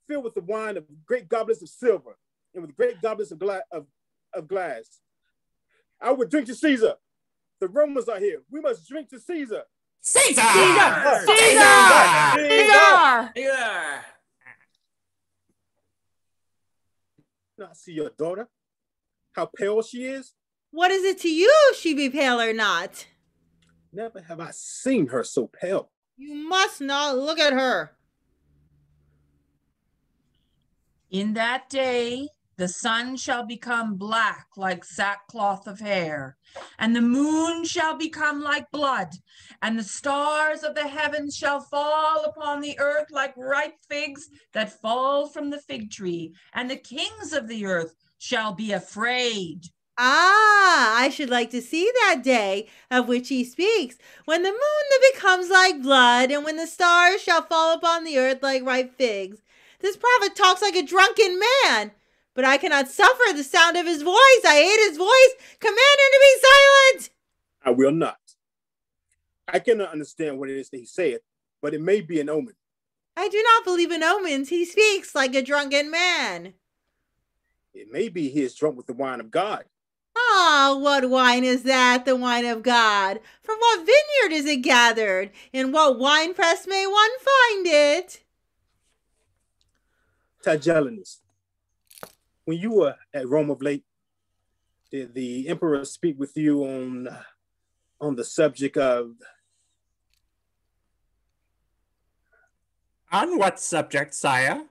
Fill with the wine of great goblets of silver and with great goblets of glass. I would drink to Caesar. The Romans are here. We must drink to Caesar. Caesar! Caesar! Caesar! Caesar! Yeah. Not see your daughter? How pale she is? What is it to you, she be pale or not? Never have I seen her so pale. You must not look at her. In that day, the sun shall become black like sackcloth of hair, and the moon shall become like blood, and the stars of the heavens shall fall upon the earth like ripe figs that fall from the fig tree, and the kings of the earth shall be afraid. Ah, I should like to see that day of which he speaks, when the moon that becomes like blood, and when the stars shall fall upon the earth like ripe figs. This prophet talks like a drunken man, but I cannot suffer the sound of his voice. I hate his voice. Command him to be silent. I will not. I cannot understand what it is that he saith, but it may be an omen. I do not believe in omens. He speaks like a drunken man. It may be he is drunk with the wine of God. Ah, what wine is that, the wine of God? From what vineyard is it gathered? In what winepress may one find it? Tigellinus, when you were at Rome of late, did the emperor speak with you on the subject of... On what subject, sire?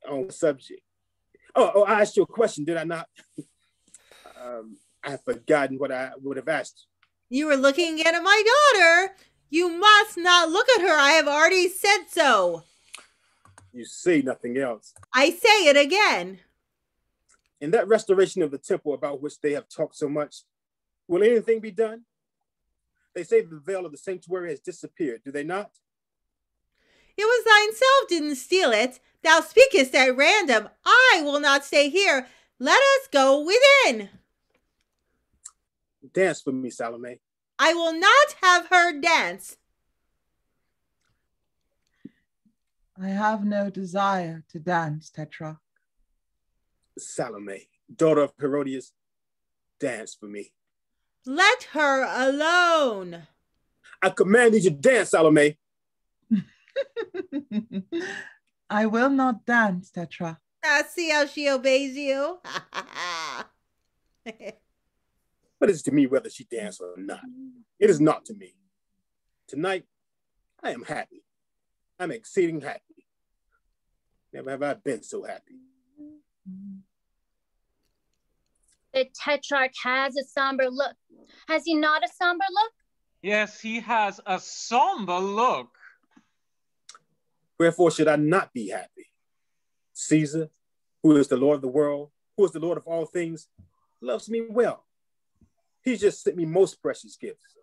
On the subject. Oh, I asked you a question, did I not? I have forgotten what I would have asked. You were looking at my daughter. You must not look at her. I have already said so. You say nothing else. I say it again. In that restoration of the temple about which they have talked so much, will anything be done? They say the veil of the sanctuary has disappeared, do they not? It was thyself didn't steal it. Thou speakest at random. I will not stay here. Let us go within. Dance for me, Salomé. I will not have her dance. I have no desire to dance, Tetrarch. Salomé, daughter of Herodias, dance for me. Let her alone. I command you to dance, Salomé. I will not dance, Tetrarch. I see how she obeys you. But it's to me whether she dance or not. It is not to me. Tonight, I am happy. I'm exceeding happy. Never have I been so happy. The Tetrarch has a somber look. Has he not a somber look? Yes, he has a somber look. Wherefore should I not be happy? Caesar, who is the Lord of the world, who is the Lord of all things, loves me well. He just sent me most precious gifts.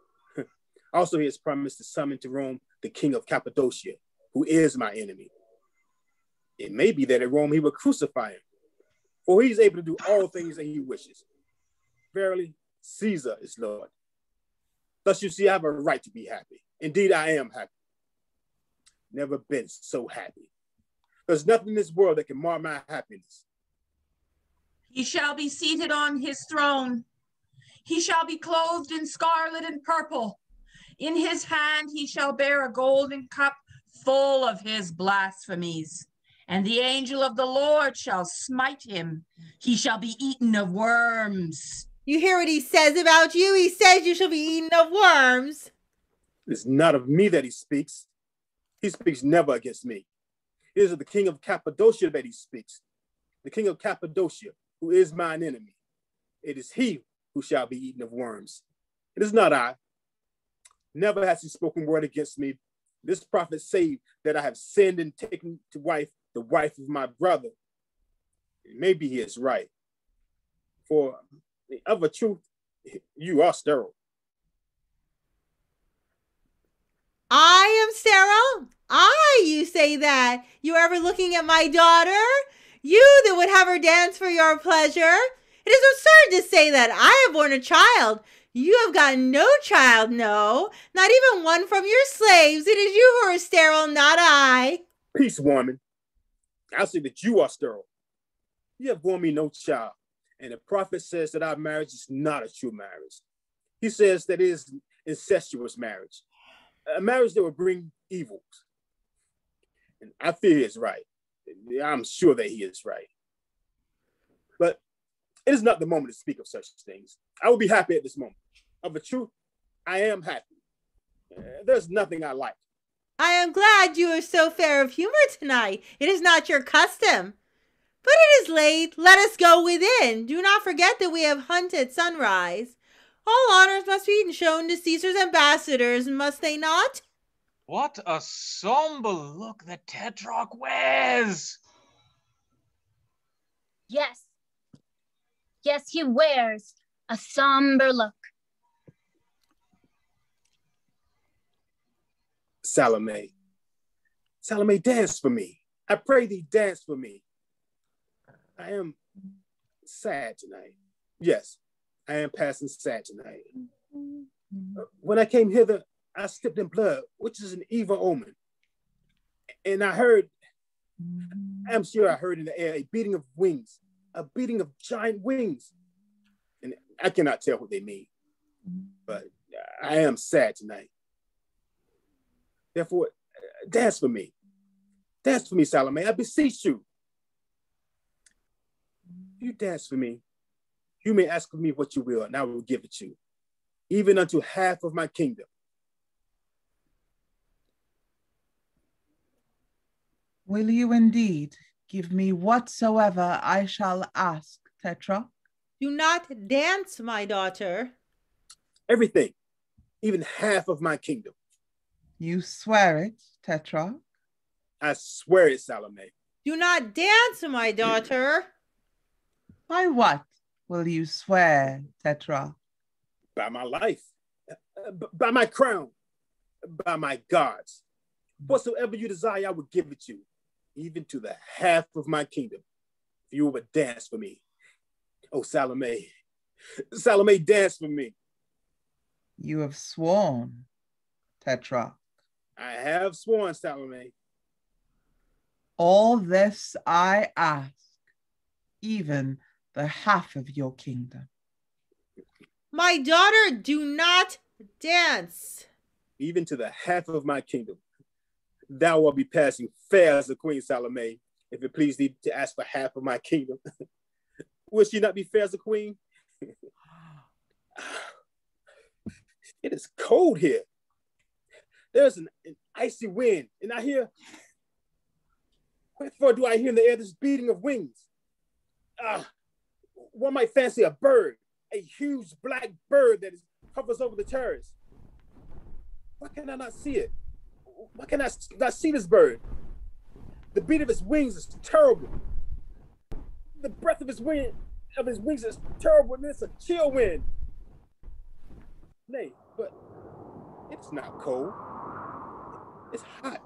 Also, he has promised to summon to Rome the king of Cappadocia, who is my enemy. It may be that at Rome he will crucify him, for he is able to do all things that he wishes. Verily, Caesar is Lord. Thus, you see, I have a right to be happy. Indeed, I am happy. Never been so happy. There's nothing in this world that can mar my happiness. He shall be seated on his throne. He shall be clothed in scarlet and purple. In his hand he shall bear a golden cup full of his blasphemies. And the angel of the Lord shall smite him. He shall be eaten of worms. You hear what he says about you? He says you shall be eaten of worms. It's not of me that he speaks. He speaks never against me. It is of the king of Cappadocia that he speaks. The king of Cappadocia, who is mine enemy. It is he who shall be eaten of worms. It is not I. Never has he spoken word against me. This prophet say that I have sinned and taken to wife the wife of my brother. Maybe he is right. For of a truth, you are sterile. I am sterile? You say that. You ever looking at my daughter? You that would have her dance for your pleasure? It is absurd to say that. I have borne a child. You have gotten no child, no, not even one from your slaves. It is you who are sterile, not I. Peace, woman. I'll say that you are sterile. You have borne me no child. And the prophet says that our marriage is not a true marriage. He says that it is incestuous marriage, a marriage that will bring evils. And I fear he is right. I'm sure that he is right. But it is not the moment to speak of such things. I will be happy at this moment. Of the truth, I am happy. There's nothing I like. I am glad you are so fair of humor tonight. It is not your custom. But it is late. Let us go within. Do not forget that we have hunt at sunrise. All honors must be shown to Caesar's ambassadors, must they not? What a somber look the Tetrarch wears! Yes. Yes, he wears a somber look. Salomé. Salomé, dance for me. I pray thee, dance for me. I am sad tonight. Yes, I am passing sad tonight. When I came hither, I stepped in blood, which is an evil omen. And I heard, I'm sure I heard in the air, a beating of wings, a beating of giant wings. And I cannot tell what they mean, but I am sad tonight. Therefore, dance for me. Dance for me, Salomé, I beseech you. You dance for me. You may ask of me what you will, and I will give it you, even unto half of my kingdom. Will you indeed give me whatsoever I shall ask, Tetrarch? Do not dance, my daughter. Everything, even half of my kingdom. You swear it, Tetrarch? I swear it, Salomé. Do not dance, my daughter. By what will you swear, Tetrarch? By my life, by my crown, by my gods. Whatsoever you desire, I will give it you, even to the half of my kingdom, if you would dance for me. Oh, Salomé, Salomé, dance for me. You have sworn, Tetrarch. I have sworn, Salomé. All this I ask, even the half of your kingdom. My daughter, do not dance. Even to the half of my kingdom. Thou wilt be passing fair as a queen, Salomé, if it please thee to ask for half of my kingdom. Will she not be fair as a queen? It is cold here. There's an icy wind, and I hear, wherefore do I hear in the air this beating of wings? One might fancy a bird, a huge black bird that hovers over the terrace. Why can I not see it? Why can I not see this bird? The beat of his wings is terrible. The breath of his wings is terrible, and it's a chill wind. Nay, but it's not cold. It's hot.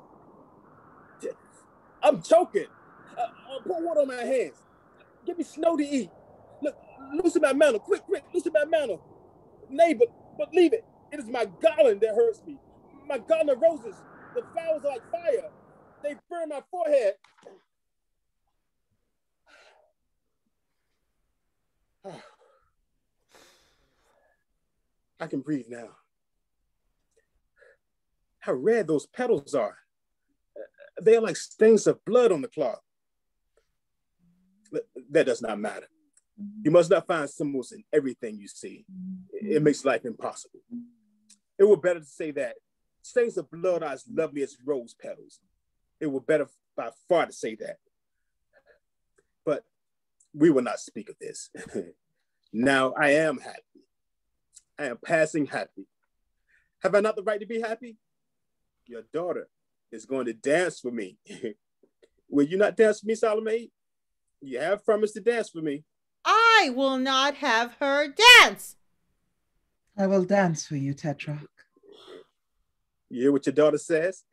I'm choking. Pour water on my hands. Give me snow to eat. Look, loosen my mantle. Quick, loosen my mantle. Nay, but leave it. It is my garland that hurts me. My garland of roses. The flowers are like fire. They burn my forehead. I can breathe now. How red those petals are. They are like stains of blood on the cloth. That does not matter. You must not find symbols in everything you see. It makes life impossible. It were better to say that stains of blood are as lovely as rose petals. It were better by far to say that. But we will not speak of this. Now I am happy. I am passing happy. Have I not the right to be happy? Your daughter is going to dance for me. Will you not dance for me, Salomé? You have promised to dance for me. I will not have her dance. I will dance for you, Tetrarch. You hear what your daughter says?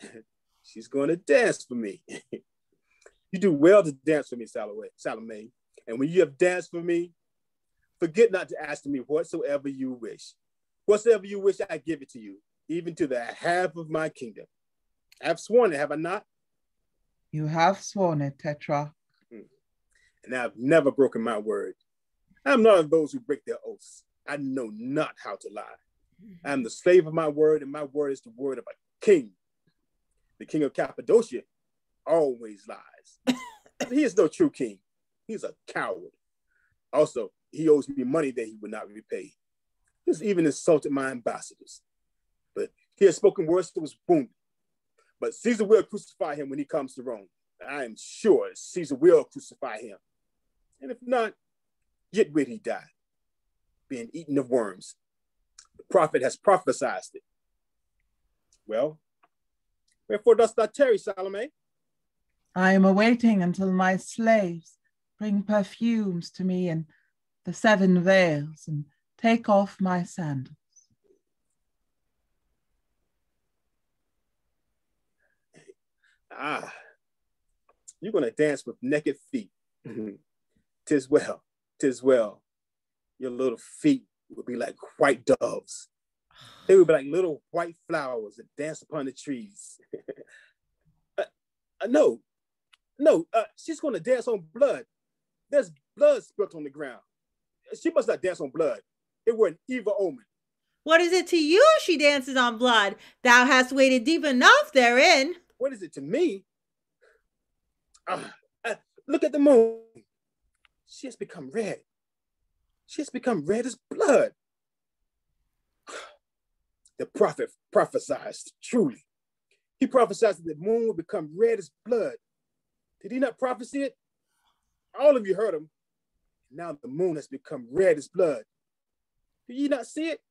She's going to dance for me. You do well to dance for me, Salomé. And when you have danced for me, forget not to ask me whatsoever you wish. Whatsoever you wish, I give it to you, even to the half of my kingdom. I have sworn it, have I not? You have sworn it, Tetrarch. And I've never broken my word. I'm not of those who break their oaths. I know not how to lie. I'm the slave of my word, and my word is the word of a king. The king of Cappadocia always lies. He is no true king. He's a coward. Also, he owes me money that he would not repay. He's even insulted my ambassadors. But he has spoken words that was wounded. But Caesar will crucify him when he comes to Rome. I am sure Caesar will crucify him. And if not, yet will he die, being eaten of worms. The prophet has prophesied it. Well, wherefore dost thou tarry, Salomé? I am awaiting until my slaves bring perfumes to me and the 7 veils and take off my sandals. Ah, you're going to dance with naked feet. 'Tis well, 'tis well. Your little feet will be like white doves. They will be like little white flowers that dance upon the trees. No, she's going to dance on blood. There's blood spilt on the ground. She must not dance on blood. It were an evil omen. What is it to you she dances on blood? Thou hast waded deep enough therein. What is it to me? Look at the moon. She has become red. She has become red as blood. The prophet prophesied truly. He prophesied that the moon will become red as blood. Did he not prophesy it? All of you heard him. Now the moon has become red as blood. Do you not see it?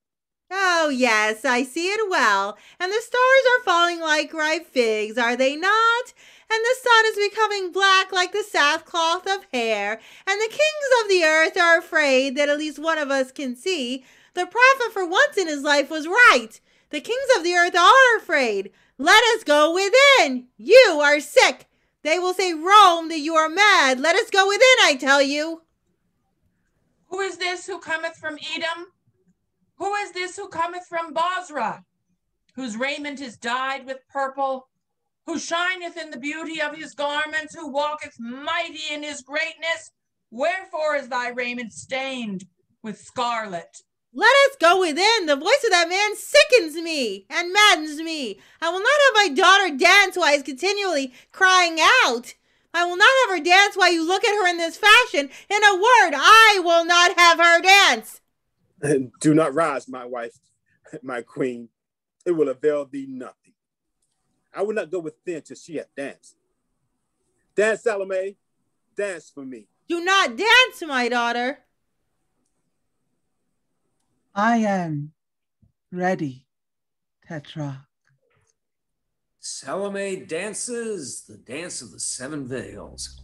Oh, yes, I see it well. And the stars are falling like ripe figs, are they not? And the sun is becoming black like the sackcloth of hair. And the kings of the earth are afraid that at least one of us can see. The prophet for once in his life was right. The kings of the earth are afraid. Let us go within. You are sick. They will say, Rome, that you are mad. Let us go within, I tell you. Who is this who cometh from Edom? Who is this who cometh from Bozrah, whose raiment is dyed with purple, who shineth in the beauty of his garments, who walketh mighty in his greatness? Wherefore is thy raiment stained with scarlet? Let us go within. The voice of that man sickens me and maddens me. I will not have my daughter dance while he's continually crying out. I will not have her dance while you look at her in this fashion. In a word, I will not have her dance. Do not rise, my wife, my queen. It will avail thee nothing. I will not go within till she hath danced. Dance, Salomé. Dance for me. Do not dance, my daughter. I am ready, Tetrarch. Salomé dances the dance of the 7 veils.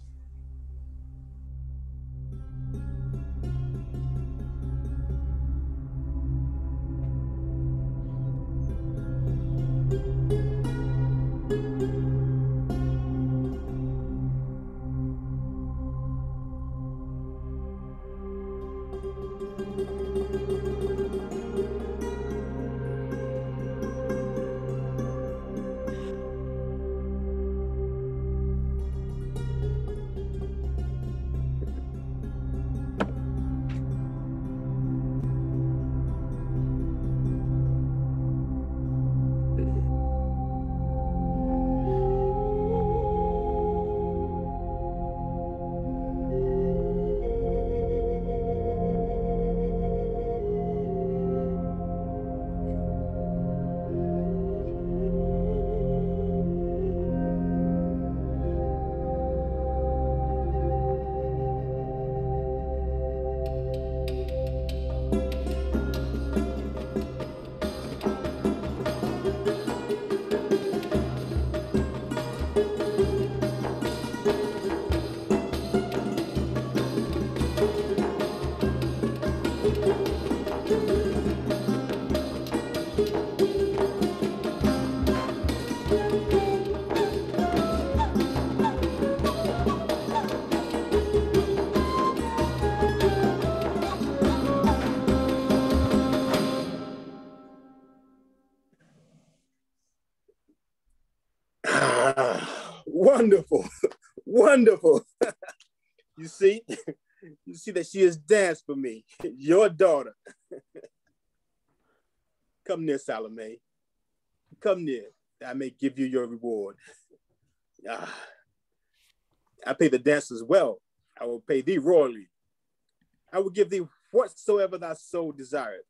Wonderful, wonderful. You see that she has danced for me, your daughter. Come near, Salomé. Come near, that I may give you your reward. I pay the dancers well. I will pay thee royally. I will give thee whatsoever thy soul desireth.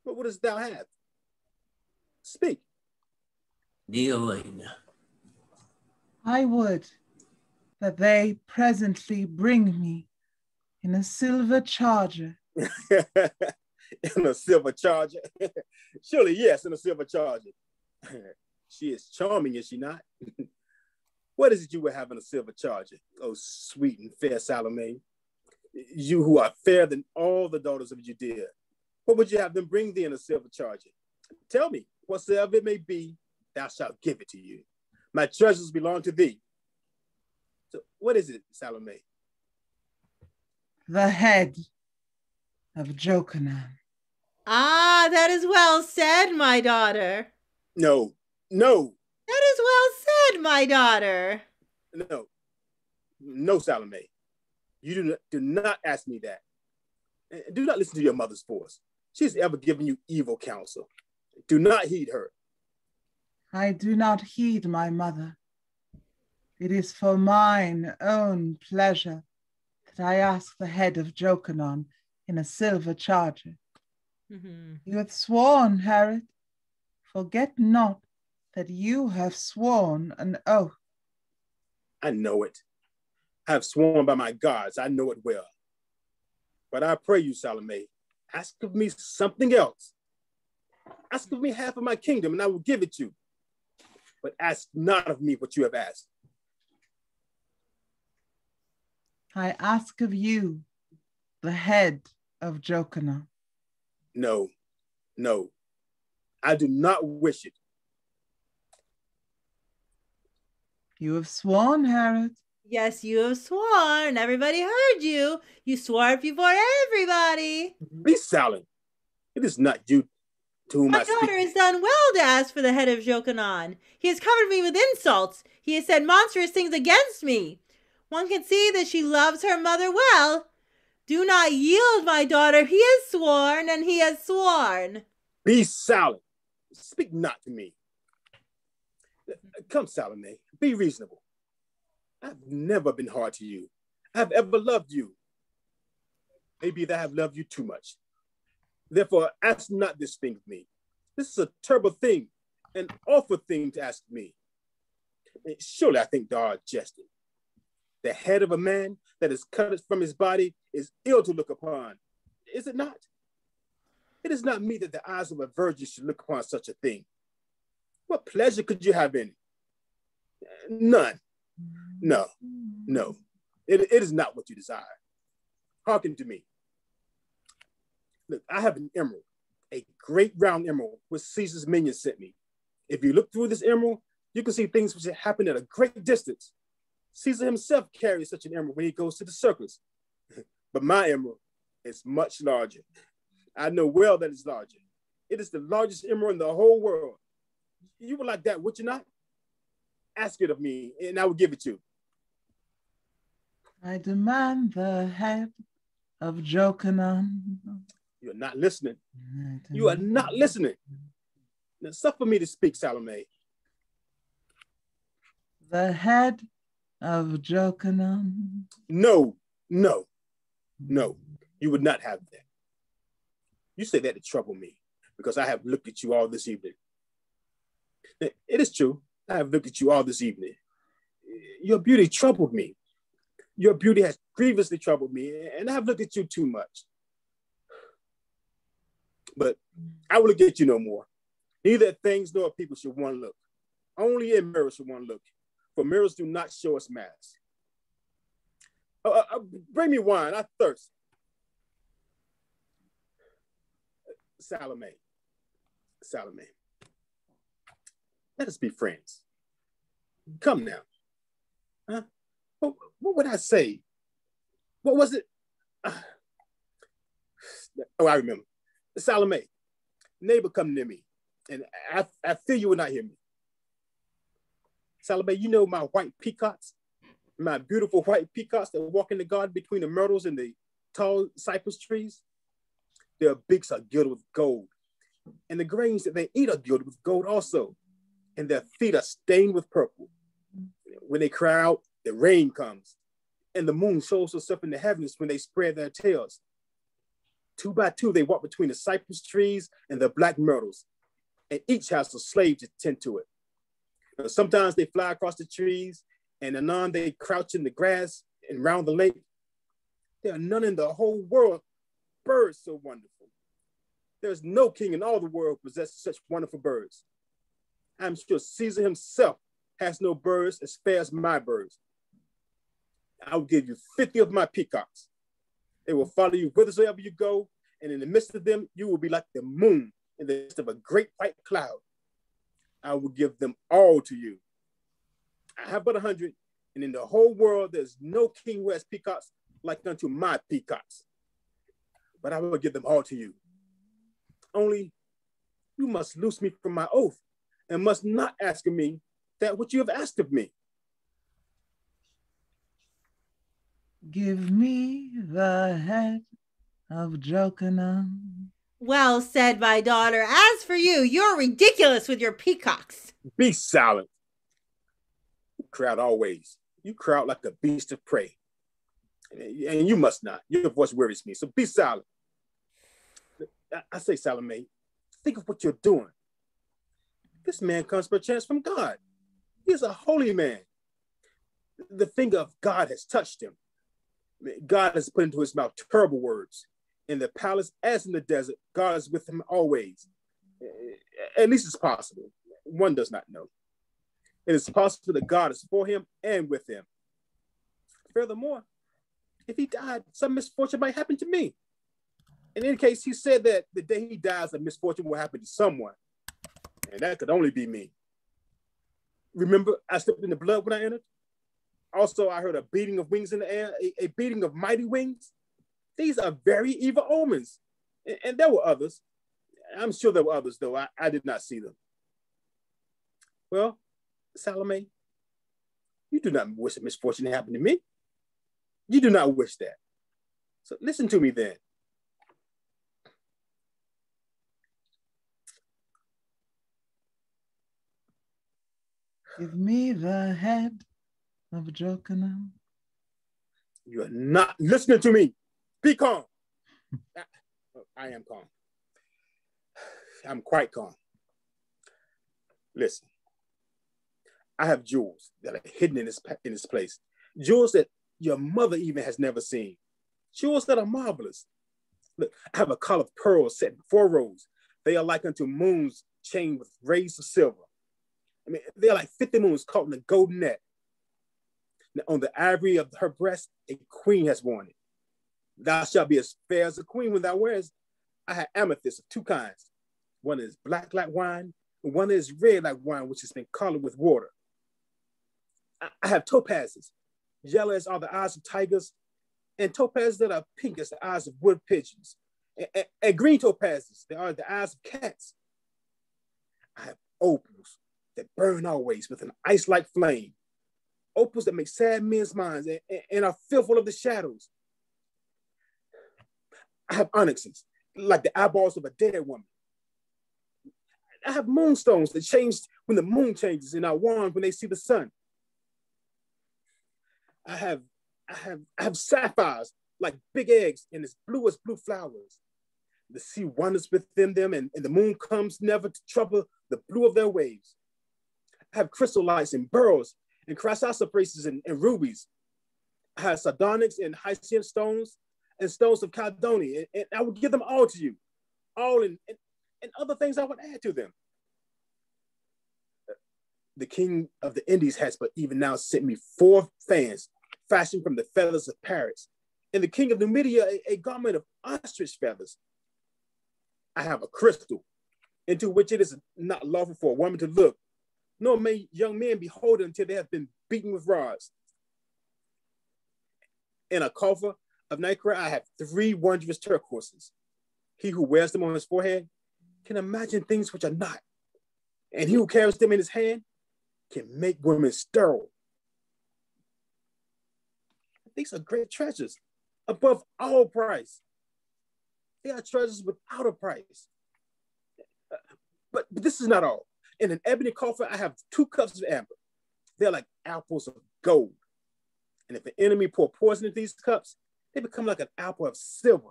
But what dost thou have? Speak. Kneeling. I would that they presently bring me in a silver charger. In a silver charger? Surely, yes, in a silver charger. She is charming, is she not? What is it you would have in a silver charger? Oh, sweet and fair Salomé. You who are fairer than all the daughters of Judea. What would you have them bring thee in a silver charger? Tell me, whatsoever it may be, thou shalt give it to you. My treasures belong to thee. So what is it, Salomé? The head of Jokanaan. Ah, that is well said, my daughter. No. That is well said, my daughter. No, Salomé. You do not ask me that. And do not listen to your mother's voice. She has ever given you evil counsel. Do not heed her. I do not heed my mother. It is for mine own pleasure that I ask the head of Jokanaan in a silver charger. Mm-hmm. You have sworn, Herod. Forget not that you have sworn an oath. I know it. I have sworn by my gods. I know it well. But I pray you, Salomé, ask of me something else. Ask of me half of my kingdom, and I will give it you. But ask not of me what you have asked. I ask of you the head of Jokanaan. No. I do not wish it. You have sworn, Herod. Yes, you have sworn. Everybody heard you. You swore before everybody. Be silent. It is not you to whom I My speak. daughter has done well to ask for the head of Jokanaan. He has covered me with insults. He has said monstrous things against me. One can see that she loves her mother well. Do not yield, my daughter. He has sworn, and he has sworn. Be silent. Speak not to me. Come, Salomé, be reasonable. I've never been hard to you. I've ever loved you. Maybe that I have loved you too much. Therefore, ask not this thing of me. This is a terrible thing, an awful thing to ask me. Surely I think thou art jesting. The head of a man that is cut from his body is ill to look upon. Is it not? It is not me that the eyes of a virgin should look upon such a thing. What pleasure could you have in it? None. No. It is not what you desire. Hearken to me. Look, I have an emerald, a great round emerald, which Caesar's minions sent me. If you look through this emerald, you can see things which happen at a great distance. Caesar himself carries such an emerald when he goes to the circus. But my emerald is much larger. I know well that it's larger. It is the largest emerald in the whole world. You would like that, would you not? Ask it of me, and I will give it to you. I demand the head of Jokanaan. You're not listening. You are not listening. Now suffer me to speak, Salomé. The head of Jokanaan. No. You would not have that. You say that to trouble me because I have looked at you all this evening. It is true. I have looked at you all this evening. Your beauty troubled me. Your beauty has grievously troubled me, and I have looked at you too much. But I will look at you no more. Neither at things nor at people should one look. Only in mirrors should one look, for mirrors do not show us masks. Bring me wine, I thirst. Salomé. Let us be friends. Come now. Huh? What would I say? What was it? Oh, I remember. Salomé, neighbor, come near me. And I feel you will not hear me. Salomé, you know my white peacocks, my beautiful white peacocks that walk in the garden between the myrtles and the tall cypress trees? Their beaks are gilded with gold, and the grains that they eat are gilded with gold also, and their feet are stained with purple. When they cry out, the rain comes, and the moon shows herself in the heavens when they spread their tails. 2 by 2, they walk between the cypress trees and the black myrtles, and each has a slave to tend to it. Now, sometimes they fly across the trees, and anon they crouch in the grass and round the lake. There are none in the whole world birds so wonderful. There's no king in all the world who possesses such wonderful birds. I'm sure Caesar himself has no birds as fair as my birds. I will give you 50 of my peacocks. They will follow you whithersoever you go, and in the midst of them, you will be like the moon in the midst of a great white cloud. I will give them all to you. I have but 100, and in the whole world, there's no king who has peacocks like unto my peacocks. But I will give them all to you. Only you must loose me from my oath and must not ask of me that which you have asked of me. Give me the head of Jokanaan. Well said, my daughter. As for you, you're ridiculous with your peacocks. Be silent. You cry out always. You cry out like a beast of prey. And you must not. Your voice worries me, so be silent. I say, Salomé, think of what you're doing. This man comes perchance from God. He is a holy man. The finger of God has touched him. God has put into his mouth terrible words. In the palace as in the desert, God is with him always. At least it's possible. One does not know. It is possible that God is for him and with him. Furthermore, if he died, some misfortune might happen to me. In any case, he said that the day he dies, a misfortune will happen to someone. And that could only be me. Remember, I slipped in the blood when I entered? Also, I heard a beating of wings in the air, a beating of mighty wings. These are very evil omens. And there were others. I'm sure there were others, though. I did not see them. Well, Salomé, you do not wish a misfortune to happen to me. You do not wish that. So listen to me then. Give me the head of Jokanaan. You are not listening to me. Be calm. I am calm. I'm quite calm. Listen, I have jewels that are hidden in this place. Jewels that your mother even has never seen. Jewels that are marvelous. Look, I have a collar of pearls set in 4 rows. They are like unto moons chained with rays of silver. I mean, they are like 50 moons caught in a golden net. Now, on the ivory of her breast, a queen has worn it. Thou shalt be as fair as a queen when thou wearest. I have amethyst of 2 kinds. One is black like wine, and one is red like wine, which has been colored with water. I have topazes. Yellow as are the eyes of tigers, and topazes that are pink as the eyes of wood pigeons. And green topazes that are the eyes of cats. I have opals that burn always with an ice-like flame. Opals that make sad men's minds and are fearful of the shadows. I have onyxes, like the eyeballs of a dead woman. I have moonstones that change when the moon changes and are warm when they see the sun. I have sapphires like big eggs and as blue as blue flowers. The sea wanders within them and the moon comes never to trouble the blue of their waves. I have crystallites and beryls and chrysoprases and rubies. I have sardonyx and hyacinth stones and stones of Chalcedony, and I will give them all to you. All and other things I would add to them. The king of the Indies has but even now sent me 4 fans fashioned from the feathers of parrots, and the king of Numidia a garment of ostrich feathers. I have a crystal into which it is not lawful for a woman to look, nor may young men behold it until they have been beaten with rods. In a coffer of nacre, I have 3 wondrous turquoises. He who wears them on his forehead can imagine things which are not, and he who carries them in his hand can make women sterile. These are great treasures, above all price. They are treasures without a price. But this is not all. In an ebony coffer, I have 2 cups of amber. They're like apples of gold. And if an enemy pour poison into these cups, they become like an apple of silver.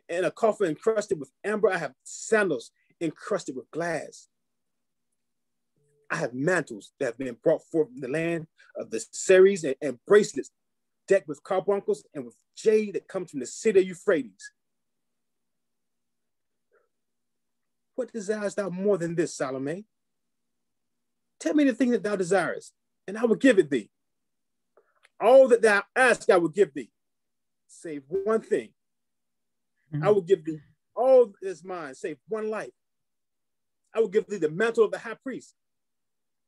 In a coffer encrusted with amber, I have sandals encrusted with glass. I have mantles that have been brought forth from the land of the Ceres and bracelets decked with carbuncles and with jade that comes from the city of Euphrates. What desirest thou more than this, Salomé? Tell me the thing that thou desirest, and I will give it thee. All that thou ask, I will give thee, save one thing. I will give thee all that is mine, save one life. I will give thee the mantle of the high priest.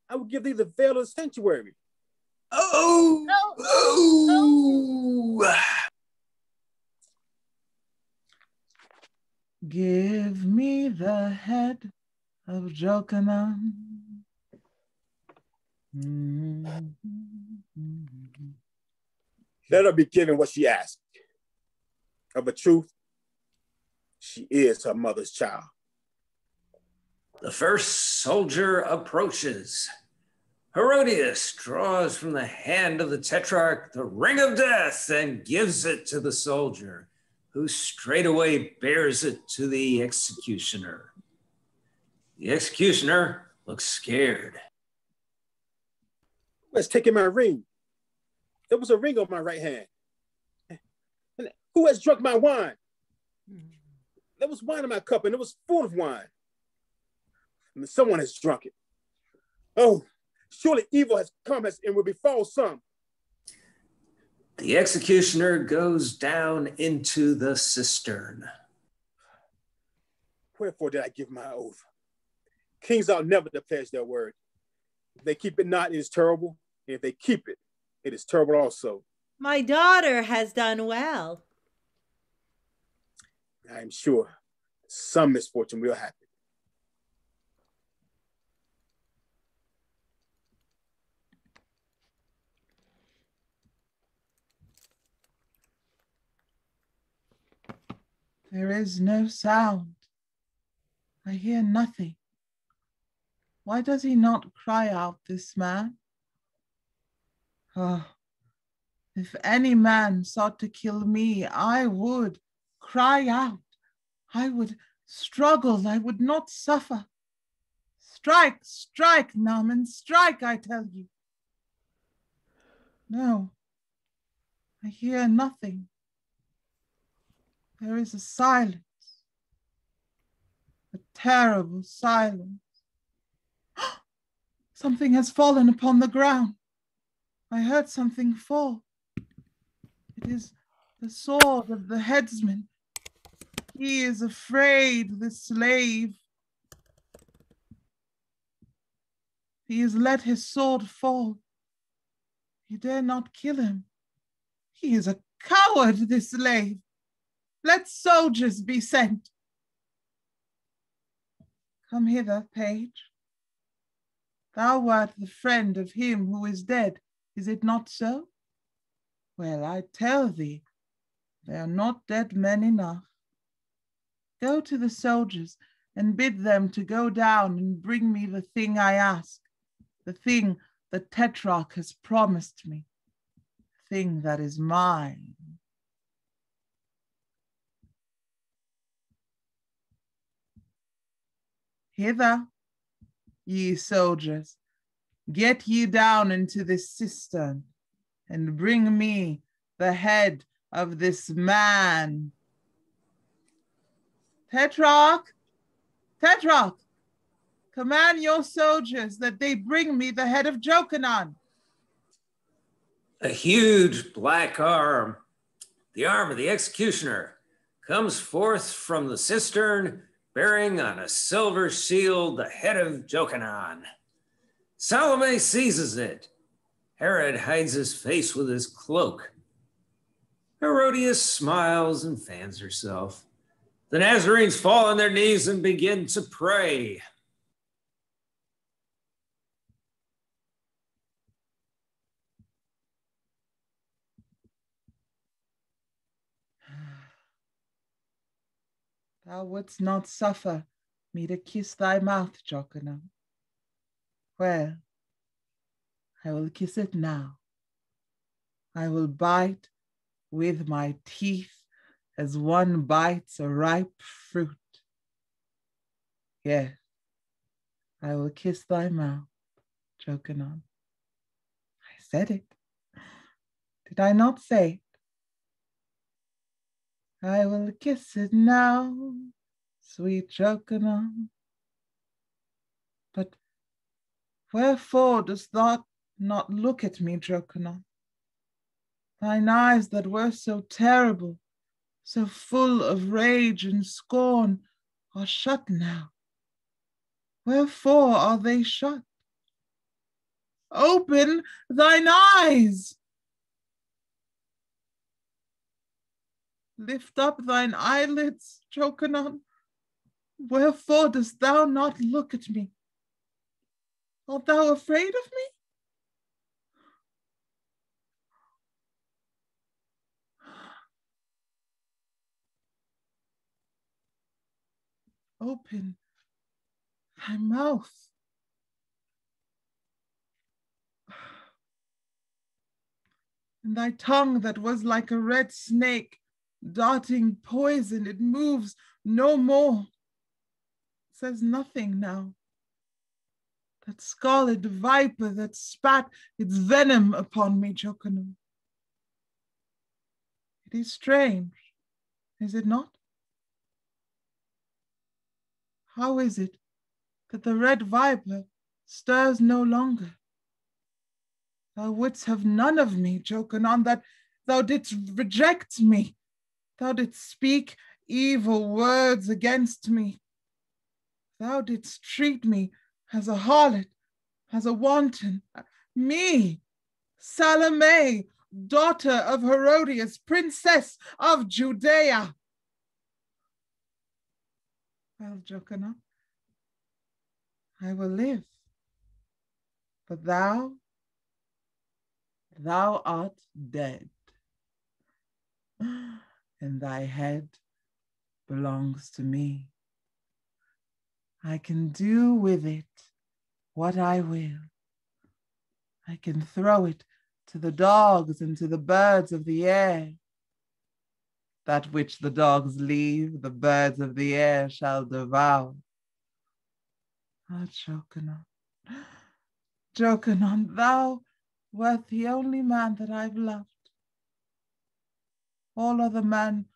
I will give thee the veil of the sanctuary. Oh! Oh! Give me the head of Jokanaan. Let her be given what she asked. Of a truth, she is her mother's child. The first soldier approaches. Herodias draws from the hand of the tetrarch the ring of death and gives it to the soldier, who straightway bears it to the executioner. The executioner looks scared. Who has taken my ring? There was a ring on my right hand. And who has drunk my wine? There was wine in my cup and it was full of wine. And someone has drunk it. Oh, surely evil has come and will befall some. The executioner goes down into the cistern. Wherefore did I give my oath? Kings ought never to pledge their word. If they keep it not, it is terrible. And if they keep it, it is terrible also. My daughter has done well. I am sure some misfortune will happen. There is no sound. I hear nothing. Why does he not cry out, this man? Oh, if any man sought to kill me, I would cry out. I would struggle. I would not suffer. Strike, strike, Naaman, strike, I tell you. No, I hear nothing. There is a silence, a terrible silence. Something has fallen upon the ground. I heard something fall. It is the sword of the headsman. He is afraid, the slave. He has let his sword fall. He dare not kill him. He is a coward, this slave. Let soldiers be sent. Come hither, page. Thou wert the friend of him who is dead, is it not so? Well, I tell thee, there are not dead men enough. Go to the soldiers and bid them to go down and bring me the thing I ask, the thing the tetrarch has promised me, the thing that is mine. Hither, ye soldiers, get ye down into this cistern and bring me the head of this man. Tetrarch, Tetrarch, command your soldiers that they bring me the head of Jokanaan. A huge black arm, the arm of the executioner, comes forth from the cistern, bearing on a silver shield the head of Jokanaan. Salomé seizes it. Herod hides his face with his cloak. Herodias smiles and fans herself. The Nazarenes fall on their knees and begin to pray. Thou wouldst not suffer me to kiss thy mouth, Jokanaan. Well, I will kiss it now. I will bite with my teeth as one bites a ripe fruit. Yes, I will kiss thy mouth, Jokanaan. I said it. Did I not say it? I will kiss it now, sweet Jokanaan. But wherefore dost thou not look at me, Jokanaan? Thine eyes that were so terrible, so full of rage and scorn, are shut now. Wherefore are they shut? Open thine eyes. Lift up thine eyelids, Jokanaan. Wherefore dost thou not look at me? Art thou afraid of me? Open thy mouth. And thy tongue that was like a red snake, darting poison, it moves no more. It says nothing now. That scarlet viper that spat its venom upon me, Jokanaan. It is strange, is it not? How is it that the red viper stirs no longer? Thou wouldst have none of me, Jokanaan, that thou didst reject me. Thou didst speak evil words against me. Thou didst treat me as a harlot, as a wanton. Me, Salomé, daughter of Herodias, princess of Judea. Well, Jokanaan, I will live. But thou art dead. And thy head belongs to me. I can do with it what I will. I can throw it to the dogs and to the birds of the air. That which the dogs leave, the birds of the air shall devour. Ah, Jokanaan, Jokanaan, thou wert the only man that I've loved. All other men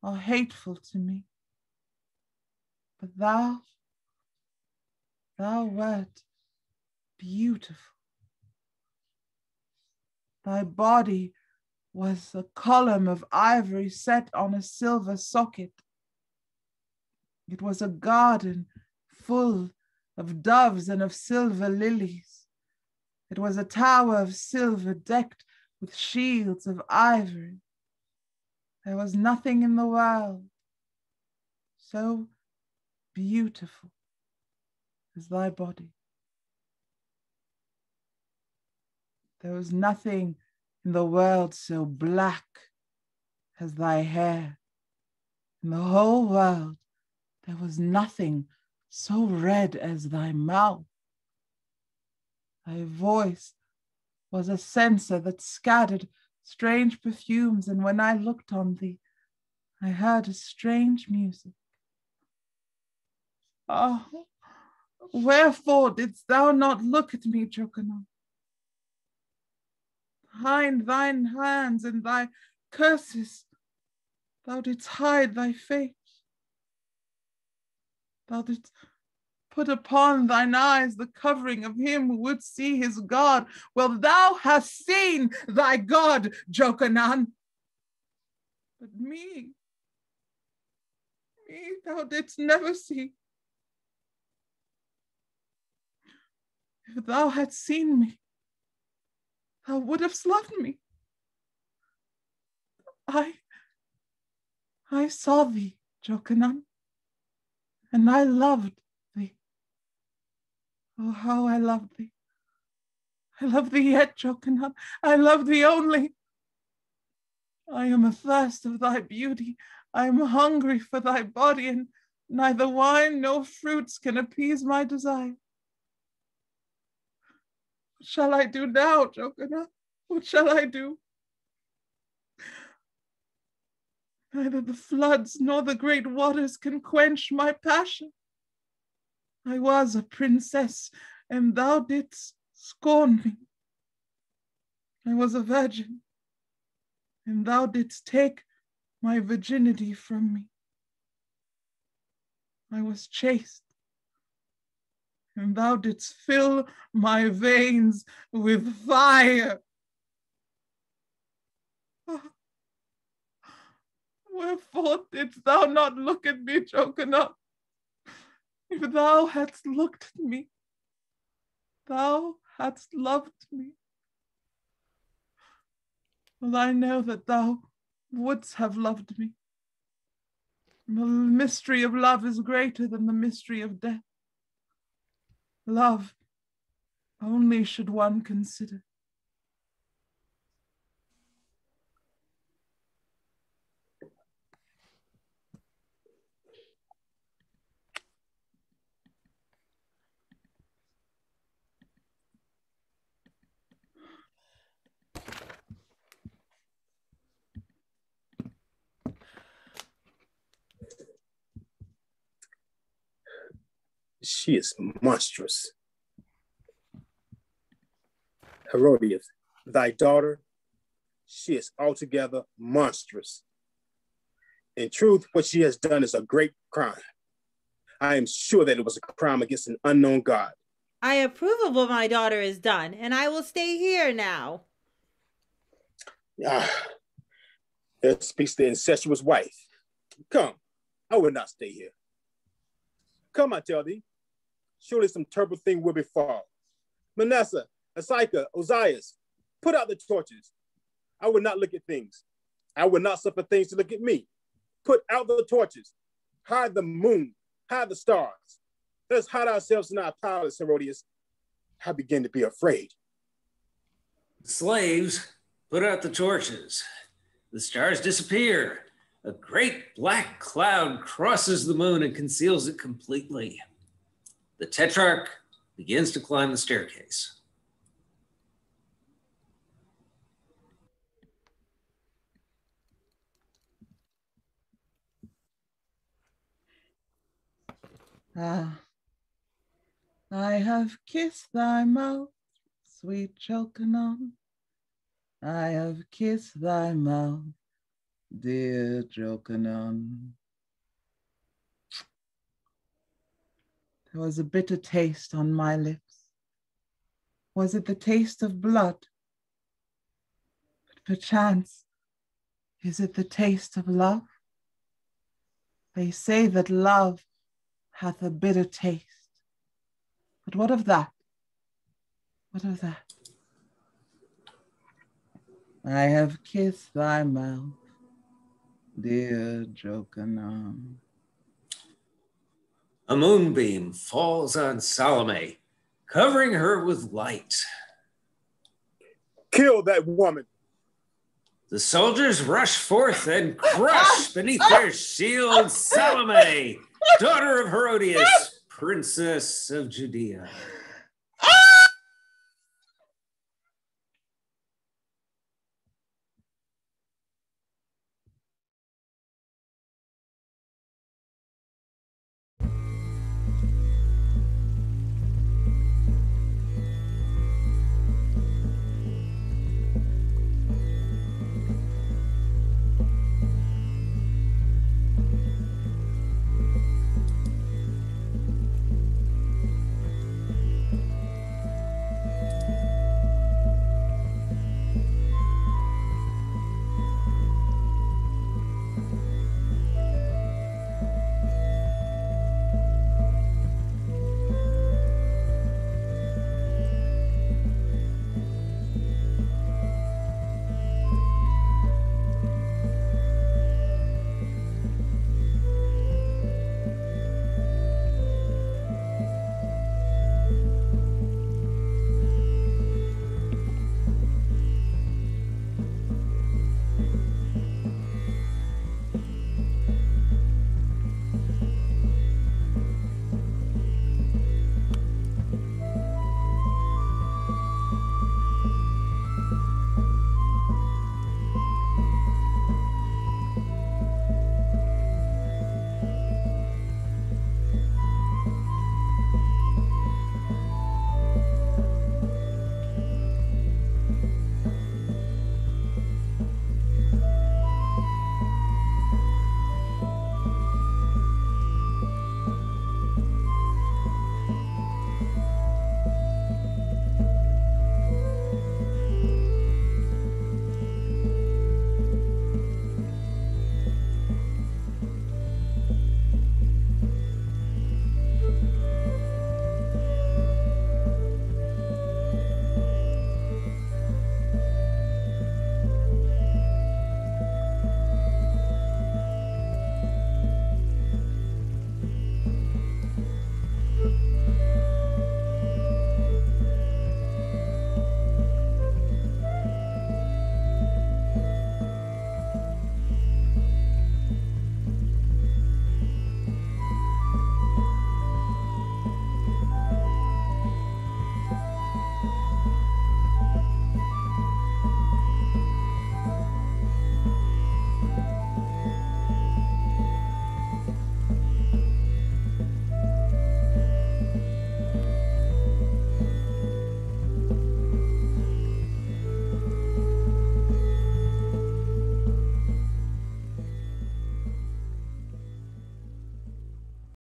are hateful to me. But thou wert beautiful. Thy body was a column of ivory set on a silver socket. It was a garden full of doves and of silver lilies. It was a tower of silver decked with shields of ivory. There was nothing in the world so beautiful as thy body. There was nothing in the world so black as thy hair. In the whole world, there was nothing so red as thy mouth. Thy voice was a censer that scattered strange perfumes, and when I looked on thee, I heard a strange music. Oh, wherefore didst thou not look at me, Jokanaan? Behind thine hands and thy curses, thou didst hide thy face. Thou didst put upon thine eyes the covering of him who would see his God. Well, thou hast seen thy God, Jokanaan. But me thou didst never see. If thou hadst seen me, thou would have loved me. I saw thee, Jokanaan, and I loved thee. Oh, how I loved thee. I love thee yet, Jokanaan. I love thee only. I am athirst of thy beauty. I am hungry for thy body, and neither wine nor fruits can appease my desire. What shall I do now, Jokanaan? What shall I do? Neither the floods nor the great waters can quench my passion. I was a princess, and thou didst scorn me. I was a virgin, and thou didst take my virginity from me. I was chaste, and thou didst fill my veins with fire. Wherefore didst thou not look at me, Jokanaan? If thou hadst looked at me, thou hadst loved me. Well, I know that thou wouldst have loved me. And the mystery of love is greater than the mystery of death. Love only should one consider. She is monstrous. Herodias, thy daughter, she is altogether monstrous. In truth, what she has done is a great crime. I am sure that it was a crime against an unknown God. I approve of what my daughter has done, and I will stay here now. There speaks the incestuous wife. Come, I will not stay here. Come, I tell thee. Surely some terrible thing will befall. Manasseh, Sigue, Ozias, put out the torches. I will not look at things. I will not suffer things to look at me. Put out the torches. Hide the moon. Hide the stars. Let us hide ourselves in our palace, Herodias. I begin to be afraid. Slaves, put out the torches. The stars disappear. A great black cloud crosses the moon and conceals it completely. The tetrarch begins to climb the staircase. Ah, I have kissed thy mouth, sweet Jokanaan. I have kissed thy mouth, dear Jokanaan. There was a bitter taste on my lips. Was it the taste of blood? But perchance, is it the taste of love? They say that love hath a bitter taste. But what of that? What of that? I have kissed thy mouth, dear Jokanaan. A moonbeam falls on Salomé, covering her with light. Kill that woman. The soldiers rush forth and crush beneath their shields Salomé, daughter of Herodias, princess of Judea.